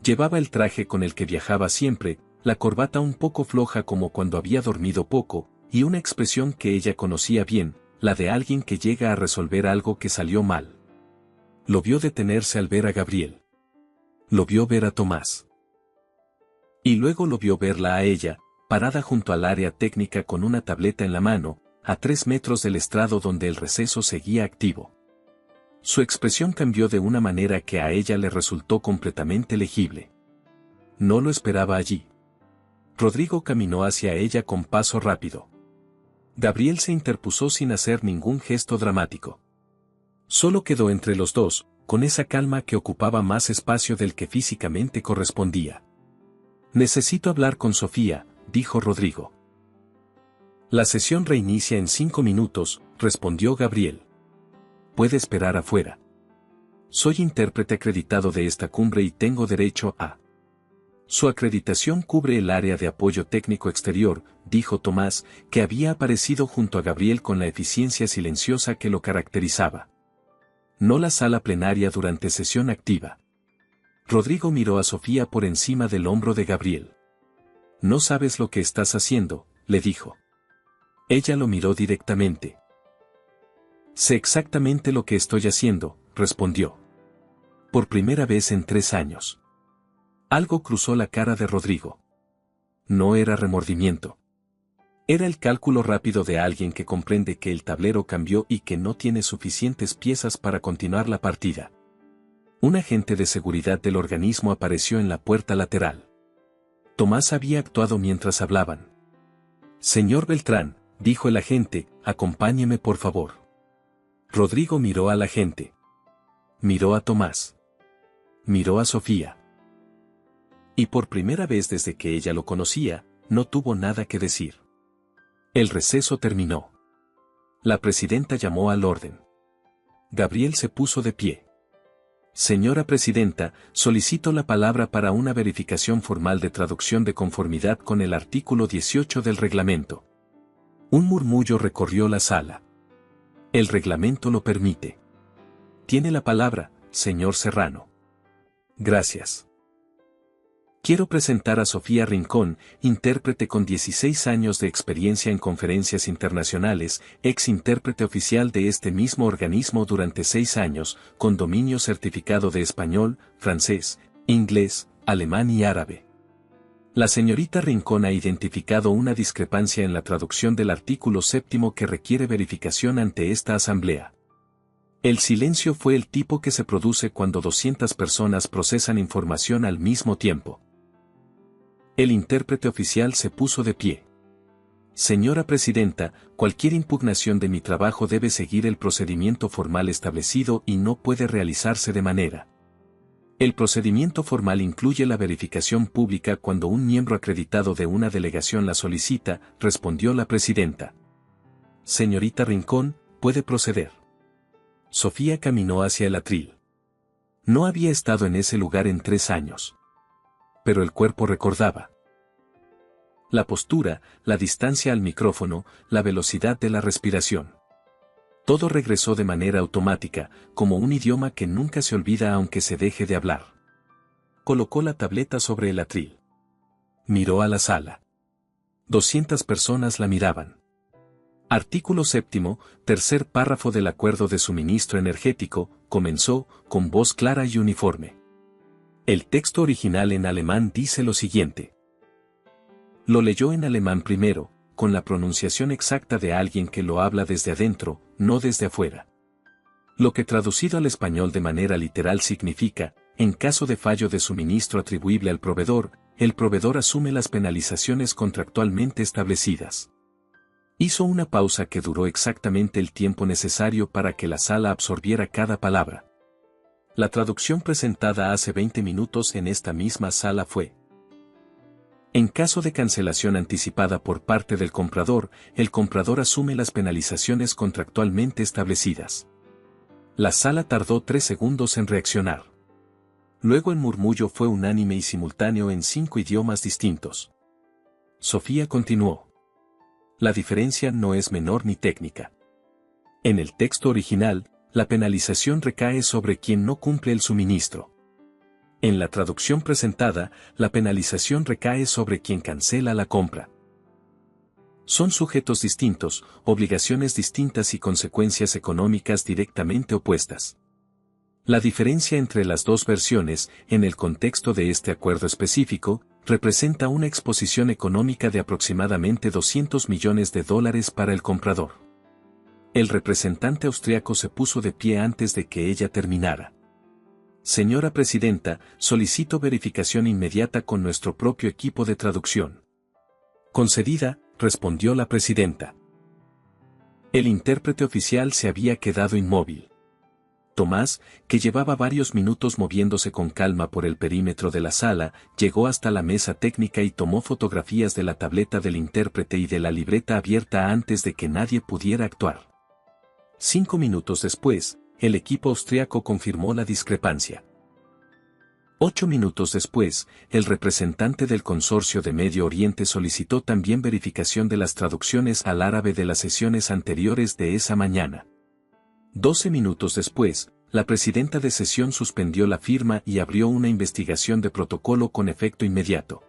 Llevaba el traje con el que viajaba siempre, la corbata un poco floja como cuando había dormido poco, y una expresión que ella conocía bien, la de alguien que llega a resolver algo que salió mal. Lo vio detenerse al ver a Gabriel. Lo vio ver a Tomás. Y luego lo vio verla a ella, parada junto al área técnica con una tableta en la mano, a 3 metros del estrado donde el receso seguía activo. Su expresión cambió de una manera que a ella le resultó completamente legible. No lo esperaba allí. Rodrigo caminó hacia ella con paso rápido. Gabriel se interpuso sin hacer ningún gesto dramático. Solo quedó entre los dos, con esa calma que ocupaba más espacio del que físicamente correspondía. «Necesito hablar con Sofía», dijo Rodrigo. «La sesión reinicia en 5 minutos», respondió Gabriel. «Puede esperar afuera. Soy intérprete acreditado de esta cumbre y tengo derecho a...». «Su acreditación cubre el área de apoyo técnico exterior», dijo Tomás, que había aparecido junto a Gabriel con la eficiencia silenciosa que lo caracterizaba. «No la sala plenaria durante sesión activa». Rodrigo miró a Sofía por encima del hombro de Gabriel. «No sabes lo que estás haciendo», le dijo. Ella lo miró directamente. «Sé exactamente lo que estoy haciendo», respondió. «Por primera vez en 3 años». Algo cruzó la cara de Rodrigo. No era remordimiento. Era el cálculo rápido de alguien que comprende que el tablero cambió y que no tiene suficientes piezas para continuar la partida. Un agente de seguridad del organismo apareció en la puerta lateral. Tomás había actuado mientras hablaban. «Señor Beltrán», dijo el agente, «acompáñeme por favor». Rodrigo miró al agente. Miró a Tomás. Miró a Sofía. Y por primera vez desde que ella lo conocía, no tuvo nada que decir. El receso terminó. La presidenta llamó al orden. Gabriel se puso de pie. «Señora presidenta, solicito la palabra para una verificación formal de traducción de conformidad con el artículo 18 del reglamento». Un murmullo recorrió la sala. «El reglamento lo permite». «Tiene la palabra, señor Serrano». «Gracias». «Quiero presentar a Sofía Rincón, intérprete con 16 años de experiencia en conferencias internacionales, ex intérprete oficial de este mismo organismo durante 6 años, con dominio certificado de español, francés, inglés, alemán y árabe». La señorita Rincón ha identificado una discrepancia en la traducción del artículo 7 que requiere verificación ante esta asamblea. El silencio fue el tipo que se produce cuando 200 personas procesan información al mismo tiempo. El intérprete oficial se puso de pie. «Señora presidenta, cualquier impugnación de mi trabajo debe seguir el procedimiento formal establecido y no puede realizarse de manera». El procedimiento formal incluye la verificación pública cuando un miembro acreditado de una delegación la solicita, respondió la presidenta. «Señorita Rincón, puede proceder». Sofía caminó hacia el atril. No había estado en ese lugar en 3 años. Pero el cuerpo recordaba. La postura, la distancia al micrófono, la velocidad de la respiración. Todo regresó de manera automática, como un idioma que nunca se olvida aunque se deje de hablar. Colocó la tableta sobre el atril. Miró a la sala. 200 personas la miraban. Artículo 7, tercer párrafo del acuerdo de suministro energético, comenzó, con voz clara y uniforme. El texto original en alemán dice lo siguiente. Lo leyó en alemán primero, con la pronunciación exacta de alguien que lo habla desde adentro, no desde afuera. Lo que traducido al español de manera literal significa, en caso de fallo de suministro atribuible al proveedor, el proveedor asume las penalizaciones contractualmente establecidas. Hizo una pausa que duró exactamente el tiempo necesario para que la sala absorbiera cada palabra. La traducción presentada hace 20 minutos en esta misma sala fue: en caso de cancelación anticipada por parte del comprador, el comprador asume las penalizaciones contractualmente establecidas. La sala tardó 3 segundos en reaccionar. Luego el murmullo fue unánime y simultáneo en 5 idiomas distintos. Sofía continuó. La diferencia no es menor ni técnica. En el texto original, la penalización recae sobre quien no cumple el suministro. En la traducción presentada, la penalización recae sobre quien cancela la compra. Son sujetos distintos, obligaciones distintas y consecuencias económicas directamente opuestas. La diferencia entre las dos versiones, en el contexto de este acuerdo específico, representa una exposición económica de aproximadamente $200 millones para el comprador. El representante austriaco se puso de pie antes de que ella terminara. Señora Presidenta, solicito verificación inmediata con nuestro propio equipo de traducción. Concedida, respondió la presidenta. El intérprete oficial se había quedado inmóvil. Tomás, que llevaba varios minutos moviéndose con calma por el perímetro de la sala, llegó hasta la mesa técnica y tomó fotografías de la tableta del intérprete y de la libreta abierta antes de que nadie pudiera actuar. 5 minutos después, el equipo austriaco confirmó la discrepancia. 8 minutos después, el representante del Consorcio de Medio Oriente solicitó también verificación de las traducciones al árabe de las sesiones anteriores de esa mañana. 12 minutos después, la presidenta de sesión suspendió la firma y abrió una investigación de protocolo con efecto inmediato.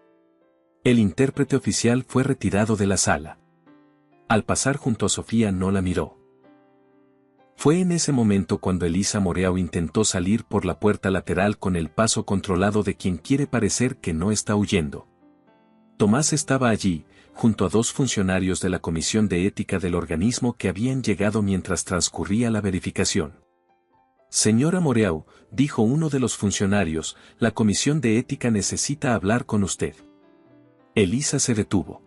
El intérprete oficial fue retirado de la sala. Al pasar junto a Sofía no la miró. Fue en ese momento cuando Elisa Moreau intentó salir por la puerta lateral con el paso controlado de quien quiere parecer que no está huyendo. Tomás estaba allí, junto a 2 funcionarios de la Comisión de Ética del organismo que habían llegado mientras transcurría la verificación. Señora Moreau, dijo uno de los funcionarios, la Comisión de Ética necesita hablar con usted. Elisa se detuvo.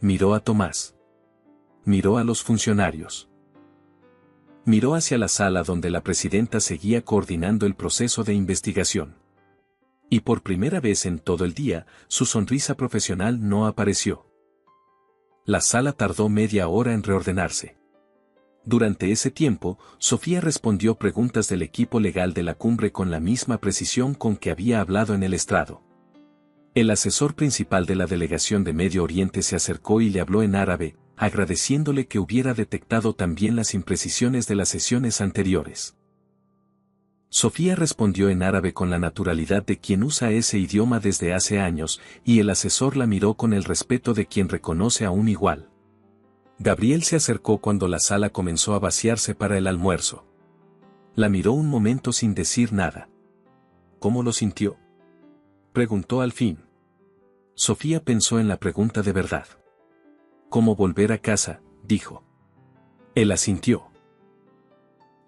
Miró a Tomás. Miró a los funcionarios. Miró hacia la sala donde la presidenta seguía coordinando el proceso de investigación. Y por primera vez en todo el día, su sonrisa profesional no apareció. La sala tardó media hora en reordenarse. Durante ese tiempo, Sofía respondió preguntas del equipo legal de la cumbre con la misma precisión con que había hablado en el estrado. El asesor principal de la delegación de Medio Oriente se acercó y le habló en árabe, agradeciéndole que hubiera detectado también las imprecisiones de las sesiones anteriores. Sofía respondió en árabe con la naturalidad de quien usa ese idioma desde hace años, y el asesor la miró con el respeto de quien reconoce a un igual. Gabriel se acercó cuando la sala comenzó a vaciarse para el almuerzo. La miró un momento sin decir nada. ¿Cómo lo sintió?, preguntó al fin. Sofía pensó en la pregunta de verdad. «¿Cómo volver a casa?», dijo. Él asintió.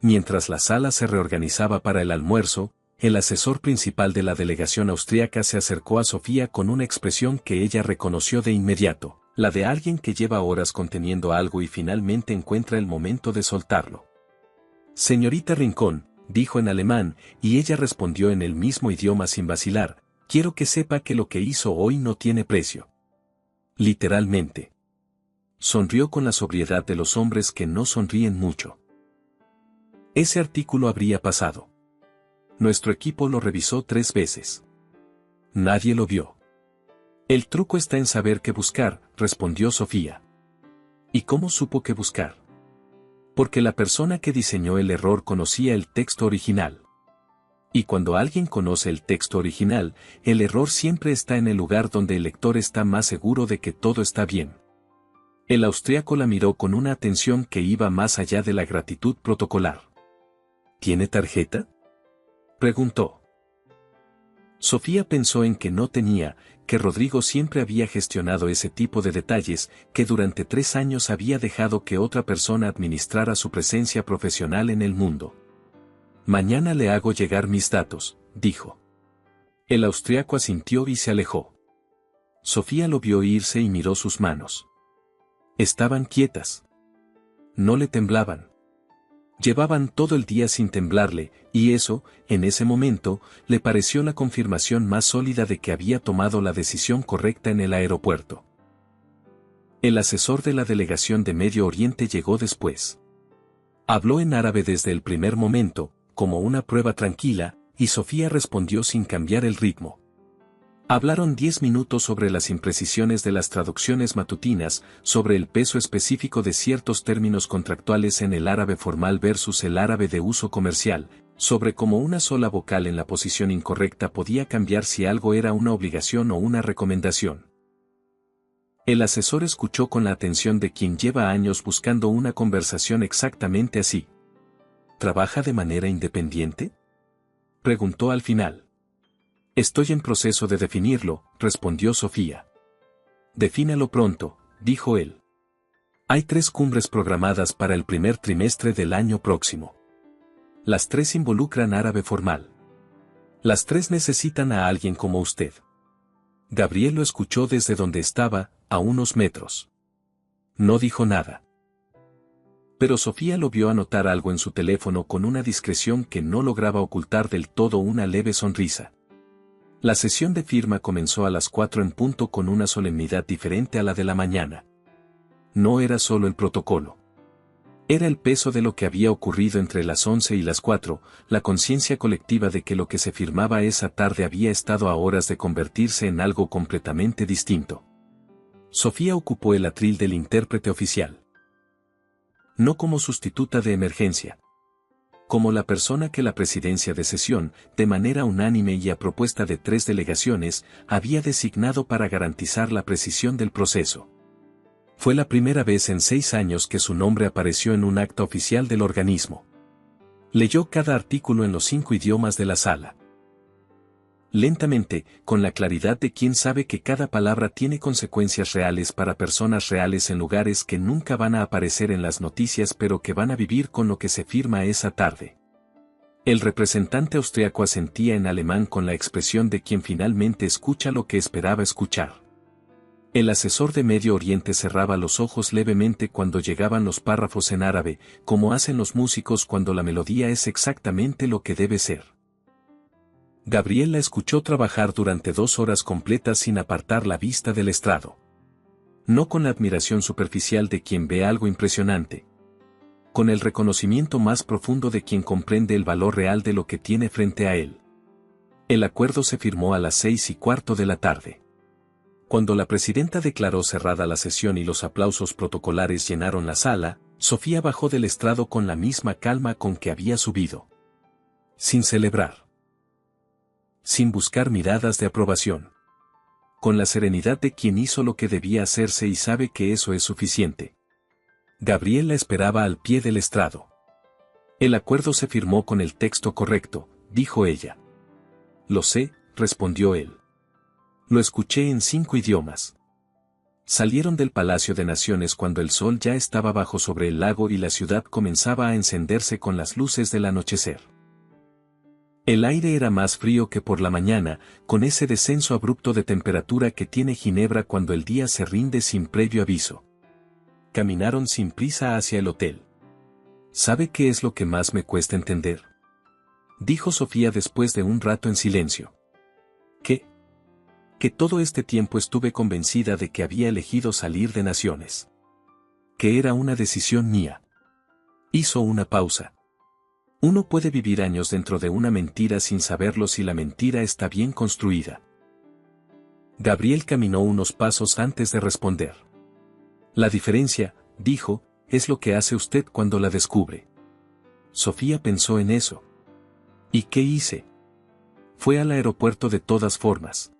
Mientras la sala se reorganizaba para el almuerzo, el asesor principal de la delegación austríaca se acercó a Sofía con una expresión que ella reconoció de inmediato, la de alguien que lleva horas conteniendo algo y finalmente encuentra el momento de soltarlo. «Señorita Rincón», dijo en alemán, y ella respondió en el mismo idioma sin vacilar, «quiero que sepa que lo que hizo hoy no tiene precio». Literalmente. Sonrió con la sobriedad de los hombres que no sonríen mucho. Ese artículo habría pasado. Nuestro equipo lo revisó 3 veces. Nadie lo vio. El truco está en saber qué buscar, respondió Sofía. ¿Y cómo supo qué buscar? Porque la persona que diseñó el error conocía el texto original. Y cuando alguien conoce el texto original, el error siempre está en el lugar donde el lector está más seguro de que todo está bien. El austriaco la miró con una atención que iba más allá de la gratitud protocolar. ¿Tiene tarjeta?, preguntó. Sofía pensó en que no tenía, que Rodrigo siempre había gestionado ese tipo de detalles, que durante 3 años había dejado que otra persona administrara su presencia profesional en el mundo. «Mañana le hago llegar mis datos», dijo. El austriaco asintió y se alejó. Sofía lo vio irse y miró sus manos. Estaban quietas. No le temblaban. Llevaban todo el día sin temblarle, y eso, en ese momento, le pareció la confirmación más sólida de que había tomado la decisión correcta en el aeropuerto. El asesor de la delegación de Medio Oriente llegó después. Habló en árabe desde el primer momento, como una prueba tranquila, y Sofía respondió sin cambiar el ritmo. Hablaron 10 minutos sobre las imprecisiones de las traducciones matutinas, sobre el peso específico de ciertos términos contractuales en el árabe formal versus el árabe de uso comercial, sobre cómo una sola vocal en la posición incorrecta podía cambiar si algo era una obligación o una recomendación. El asesor escuchó con la atención de quien lleva años buscando una conversación exactamente así. ¿Trabaja de manera independiente?, preguntó al final. Estoy en proceso de definirlo, respondió Sofía. Defínalo pronto, dijo él. Hay 3 cumbres programadas para el primer trimestre del año próximo. Las 3 involucran árabe formal. Las 3 necesitan a alguien como usted. Gabriel lo escuchó desde donde estaba, a unos metros. No dijo nada. Pero Sofía lo vio anotar algo en su teléfono con una discreción que no lograba ocultar del todo una leve sonrisa. La sesión de firma comenzó a las 4 en punto con una solemnidad diferente a la de la mañana. No era solo el protocolo. Era el peso de lo que había ocurrido entre las 11 y las 4, la conciencia colectiva de que lo que se firmaba esa tarde había estado a horas de convertirse en algo completamente distinto. Sofía ocupó el atril del intérprete oficial. No como sustituta de emergencia. Como la persona que la presidencia de sesión, de manera unánime y a propuesta de 3 delegaciones, había designado para garantizar la precisión del proceso. Fue la primera vez en 6 años que su nombre apareció en un acta oficial del organismo. Leyó cada artículo en los 5 idiomas de la sala. Lentamente, con la claridad de quien sabe que cada palabra tiene consecuencias reales para personas reales en lugares que nunca van a aparecer en las noticias pero que van a vivir con lo que se firma esa tarde. El representante austriaco asentía en alemán con la expresión de quien finalmente escucha lo que esperaba escuchar. El asesor de Medio Oriente cerraba los ojos levemente cuando llegaban los párrafos en árabe, como hacen los músicos cuando la melodía es exactamente lo que debe ser. Gabriel la escuchó trabajar durante 2 horas completas sin apartar la vista del estrado. No con la admiración superficial de quien ve algo impresionante. Con el reconocimiento más profundo de quien comprende el valor real de lo que tiene frente a él. El acuerdo se firmó a las 6:15 de la tarde. Cuando la presidenta declaró cerrada la sesión y los aplausos protocolares llenaron la sala, Sofía bajó del estrado con la misma calma con que había subido. Sin celebrar. Sin buscar miradas de aprobación. Con la serenidad de quien hizo lo que debía hacerse y sabe que eso es suficiente. Gabriel la esperaba al pie del estrado. El acuerdo se firmó con el texto correcto, dijo ella. Lo sé, respondió él. Lo escuché en 5 idiomas. Salieron del Palacio de Naciones cuando el sol ya estaba bajo sobre el lago y la ciudad comenzaba a encenderse con las luces del anochecer. El aire era más frío que por la mañana, con ese descenso abrupto de temperatura que tiene Ginebra cuando el día se rinde sin previo aviso. Caminaron sin prisa hacia el hotel. ¿Sabe qué es lo que más me cuesta entender?, dijo Sofía después de un rato en silencio. ¿Qué? Que todo este tiempo estuve convencida de que había elegido salir de Naciones. Que era una decisión mía. Hizo una pausa. Uno puede vivir años dentro de una mentira sin saberlo si la mentira está bien construida. Gabriel caminó unos pasos antes de responder. La diferencia, dijo, es lo que hace usted cuando la descubre. Sofía pensó en eso. ¿Y qué hice? Fue al aeropuerto de todas formas.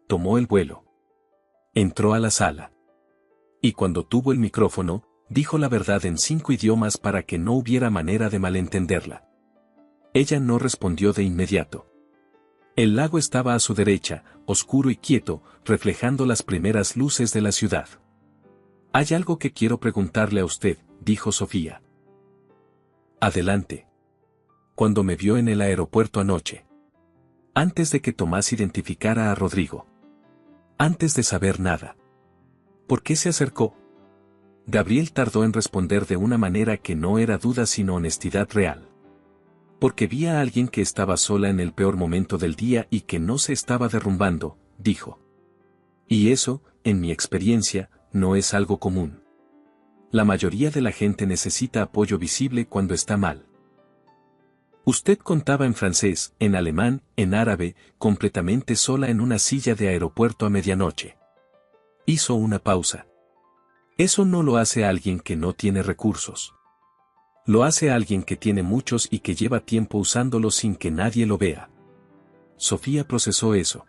Tomó el vuelo. Entró a la sala. Y cuando tuvo el micrófono, dijo la verdad en 5 idiomas para que no hubiera manera de malentenderla. Ella no respondió de inmediato. El lago estaba a su derecha, oscuro y quieto, reflejando las primeras luces de la ciudad. Hay algo que quiero preguntarle a usted, dijo Sofía. Adelante. Cuando me vio en el aeropuerto anoche. Antes de que Tomás identificara a Rodrigo. Antes de saber nada. ¿Por qué se acercó? Gabriel tardó en responder de una manera que no era duda sino honestidad real. Porque vi a alguien que estaba sola en el peor momento del día y que no se estaba derrumbando, dijo. Y eso, en mi experiencia, no es algo común. La mayoría de la gente necesita apoyo visible cuando está mal. Usted contaba en francés, en alemán, en árabe, completamente sola en una silla de aeropuerto a medianoche. Hizo una pausa. Eso no lo hace alguien que no tiene recursos. Lo hace alguien que tiene muchos y que lleva tiempo usándolos sin que nadie lo vea. Sofía procesó eso.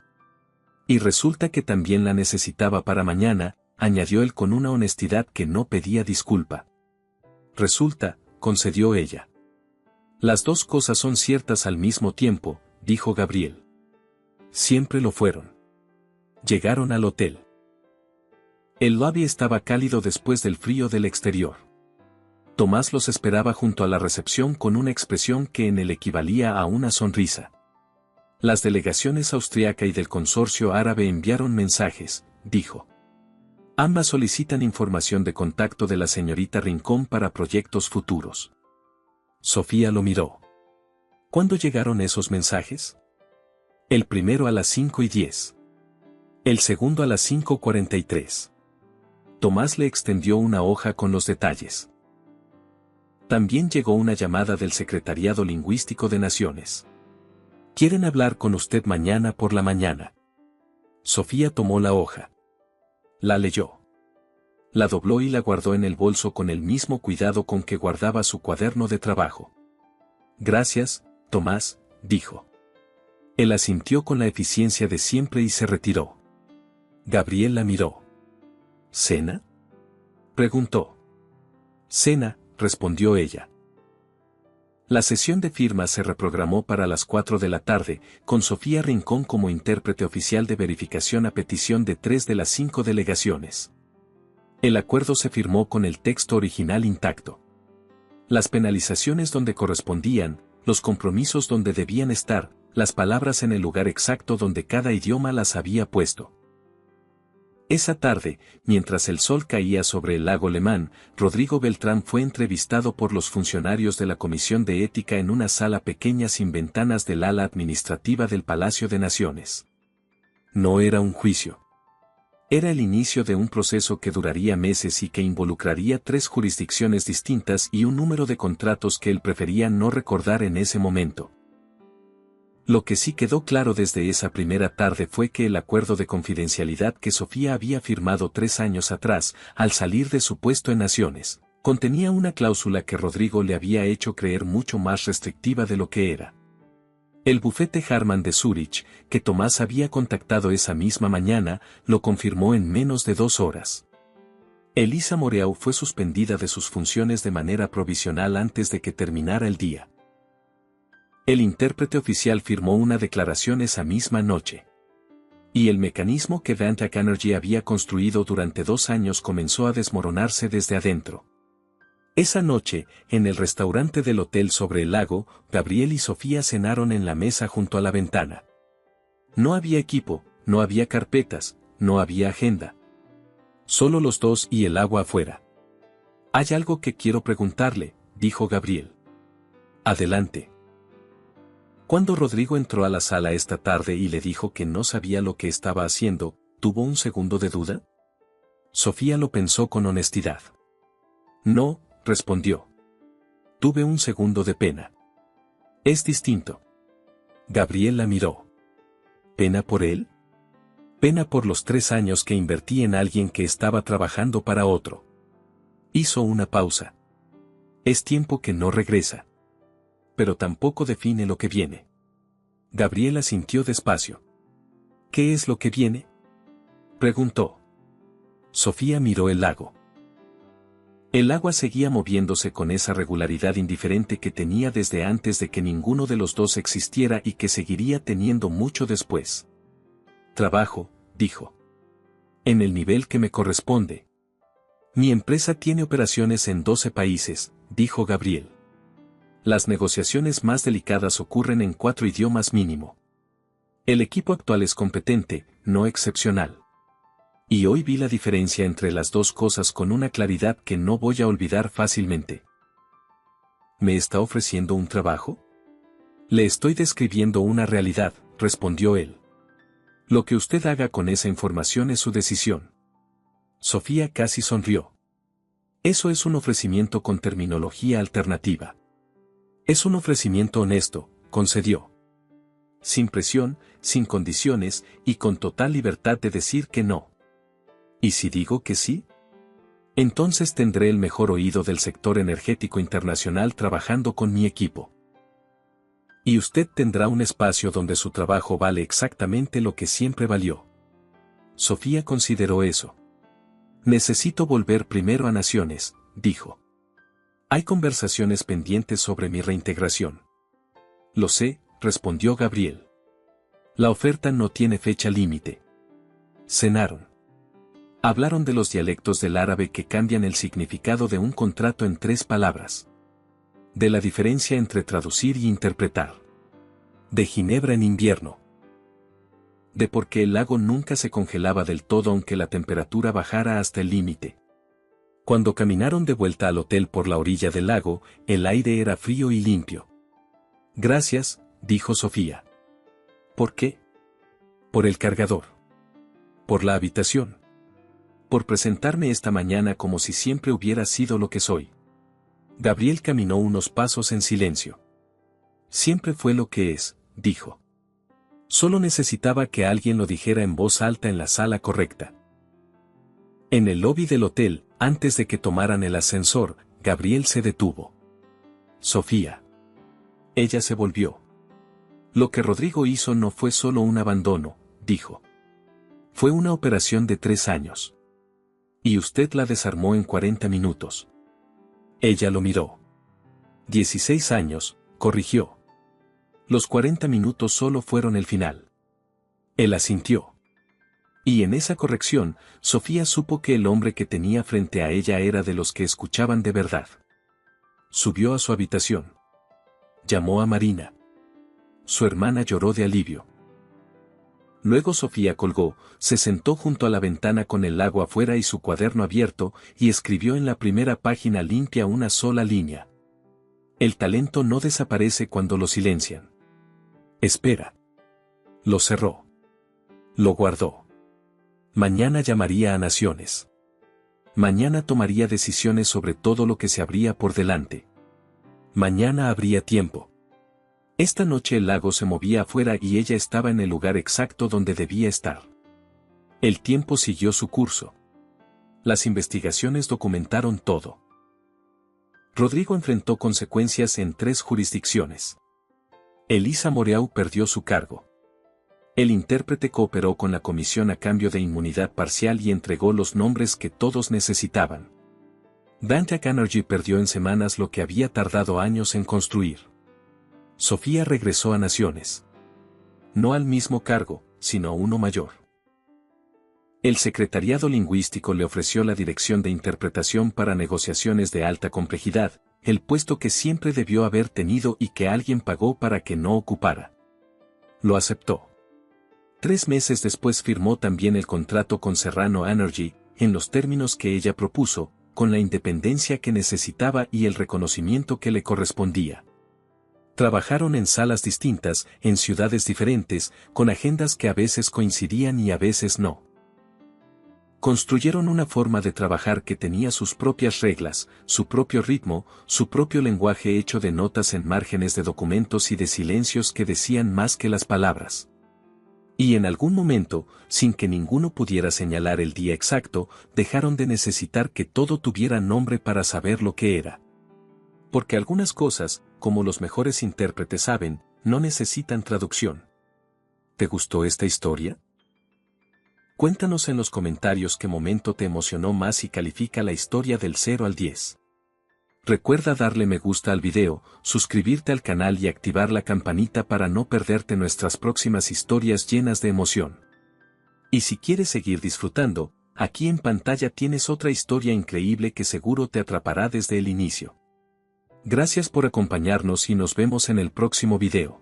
Y resulta que también la necesitaba para mañana, añadió él con una honestidad que no pedía disculpa. Resulta, concedió ella. Las 2 cosas son ciertas al mismo tiempo, dijo Gabriel. Siempre lo fueron. Llegaron al hotel. El lobby estaba cálido después del frío del exterior. Tomás los esperaba junto a la recepción con una expresión que en él equivalía a una sonrisa. Las delegaciones austriaca y del consorcio árabe enviaron mensajes, dijo. Ambas solicitan información de contacto de la señorita Rincón para proyectos futuros. Sofía lo miró. ¿Cuándo llegaron esos mensajes? El primero a las 5:10. El segundo a las 5:43. Tomás le extendió una hoja con los detalles. También llegó una llamada del Secretariado Lingüístico de Naciones. Quieren hablar con usted mañana por la mañana. Sofía tomó la hoja. La leyó. La dobló y la guardó en el bolso con el mismo cuidado con que guardaba su cuaderno de trabajo. Gracias, Tomás, dijo. Él asintió con la eficiencia de siempre y se retiró. Gabriel la miró. ¿Cena? Preguntó. Cena, respondió ella. La sesión de firma se reprogramó para las 4 de la tarde, con Sofía Rincón como intérprete oficial de verificación a petición de 3 de las 5 delegaciones. El acuerdo se firmó con el texto original intacto. Las penalizaciones donde correspondían, los compromisos donde debían estar, las palabras en el lugar exacto donde cada idioma las había puesto. Esa tarde, mientras el sol caía sobre el lago Le Mans, Rodrigo Beltrán fue entrevistado por los funcionarios de la Comisión de Ética en una sala pequeña sin ventanas del ala administrativa del Palacio de Naciones. No era un juicio. Era el inicio de un proceso que duraría meses y que involucraría 3 jurisdicciones distintas y un número de contratos que él prefería no recordar en ese momento. Lo que sí quedó claro desde esa primera tarde fue que el acuerdo de confidencialidad que Sofía había firmado 3 años atrás, al salir de su puesto en Naciones, contenía una cláusula que Rodrigo le había hecho creer mucho más restrictiva de lo que era. El bufete Harman de Zúrich, que Tomás había contactado esa misma mañana, lo confirmó en menos de 2 horas. Elisa Moreau fue suspendida de sus funciones de manera provisional antes de que terminara el día. El intérprete oficial firmó una declaración esa misma noche. Y el mecanismo que Vantac Energy había construido durante 2 años comenzó a desmoronarse desde adentro. Esa noche, en el restaurante del hotel sobre el lago, Gabriel y Sofía cenaron en la mesa junto a la ventana. No había equipo, no había carpetas, no había agenda. Solo los dos y el agua afuera. Hay algo que quiero preguntarle, dijo Gabriel. Adelante. Cuando Rodrigo entró a la sala esta tarde y le dijo que no sabía lo que estaba haciendo, ¿tuvo un segundo de duda? Sofía lo pensó con honestidad. No, respondió. Tuve un segundo de pena. Es distinto. Gabriel la miró. ¿Pena por él? Pena por los 3 años que invertí en alguien que estaba trabajando para otro. Hizo una pausa. Es tiempo que no regresa. Pero tampoco define lo que viene. Gabriela sintió despacio. ¿Qué es lo que viene? Preguntó. Sofía miró el lago. El agua seguía moviéndose con esa regularidad indiferente que tenía desde antes de que ninguno de los dos existiera y que seguiría teniendo mucho después. Trabajo, dijo. En el nivel que me corresponde. Mi empresa tiene operaciones en 12 países, dijo Gabriel. Las negociaciones más delicadas ocurren en 4 idiomas mínimo. El equipo actual es competente, no excepcional. Y hoy vi la diferencia entre las 2 cosas con una claridad que no voy a olvidar fácilmente. ¿Me está ofreciendo un trabajo? Le estoy describiendo una realidad, respondió él. Lo que usted haga con esa información es su decisión. Sofía casi sonrió. Eso es un ofrecimiento con terminología alternativa. Es un ofrecimiento honesto, concedió. Sin presión, sin condiciones y con total libertad de decir que no. ¿Y si digo que sí? Entonces tendré el mejor oído del sector energético internacional trabajando con mi equipo. Y usted tendrá un espacio donde su trabajo vale exactamente lo que siempre valió. Sofía consideró eso. Necesito volver primero a Naciones, dijo. Hay conversaciones pendientes sobre mi reintegración. Lo sé, respondió Gabriel. La oferta no tiene fecha límite. Cenaron. Hablaron de los dialectos del árabe que cambian el significado de un contrato en 3 palabras. De la diferencia entre traducir y interpretar. De Ginebra en invierno. De por qué el lago nunca se congelaba del todo aunque la temperatura bajara hasta el límite. Cuando caminaron de vuelta al hotel por la orilla del lago, el aire era frío y limpio. Gracias, dijo Sofía. ¿Por qué? Por el cargador. Por la habitación. Por presentarme esta mañana como si siempre hubiera sido lo que soy. Gabriel caminó unos pasos en silencio. Siempre fue lo que es, dijo. Solo necesitaba que alguien lo dijera en voz alta en la sala correcta. En el lobby del hotel, antes de que tomaran el ascensor, Gabriel se detuvo. Sofía. Ella se volvió. Lo que Rodrigo hizo no fue solo un abandono, dijo. Fue una operación de 3 años. Y usted la desarmó en 40 minutos. Ella lo miró. 16 años, corrigió. Los 40 minutos solo fueron el final. Él asintió. Y en esa corrección, Sofía supo que el hombre que tenía frente a ella era de los que escuchaban de verdad. Subió a su habitación. Llamó a Marina. Su hermana lloró de alivio. Luego Sofía colgó, se sentó junto a la ventana con el lago afuera y su cuaderno abierto, y escribió en la primera página limpia una sola línea. El talento no desaparece cuando lo silencian. Espera. Lo cerró. Lo guardó. Mañana llamaría a Naciones. Mañana tomaría decisiones sobre todo lo que se abría por delante. Mañana habría tiempo. Esta noche el lago se movía afuera y ella estaba en el lugar exacto donde debía estar. El tiempo siguió su curso. Las investigaciones documentaron todo. Rodrigo enfrentó consecuencias en 3 jurisdicciones. Elisa Moreau perdió su cargo. El intérprete cooperó con la comisión a cambio de inmunidad parcial y entregó los nombres que todos necesitaban. Dantac Energy perdió en semanas lo que había tardado años en construir. Sofía regresó a Naciones. No al mismo cargo, sino a uno mayor. El Secretariado Lingüístico le ofreció la dirección de interpretación para negociaciones de alta complejidad, el puesto que siempre debió haber tenido y que alguien pagó para que no ocupara. Lo aceptó. 3 meses después firmó también el contrato con Serrano Energy, en los términos que ella propuso, con la independencia que necesitaba y el reconocimiento que le correspondía. Trabajaron en salas distintas, en ciudades diferentes, con agendas que a veces coincidían y a veces no. Construyeron una forma de trabajar que tenía sus propias reglas, su propio ritmo, su propio lenguaje hecho de notas en márgenes de documentos y de silencios que decían más que las palabras. Y en algún momento, sin que ninguno pudiera señalar el día exacto, dejaron de necesitar que todo tuviera nombre para saber lo que era. Porque algunas cosas, como los mejores intérpretes saben, no necesitan traducción. ¿Te gustó esta historia? Cuéntanos en los comentarios qué momento te emocionó más y califica la historia del 0 al 10. Recuerda darle me gusta al video, suscribirte al canal y activar la campanita para no perderte nuestras próximas historias llenas de emoción. Y si quieres seguir disfrutando, aquí en pantalla tienes otra historia increíble que seguro te atrapará desde el inicio. Gracias por acompañarnos y nos vemos en el próximo video.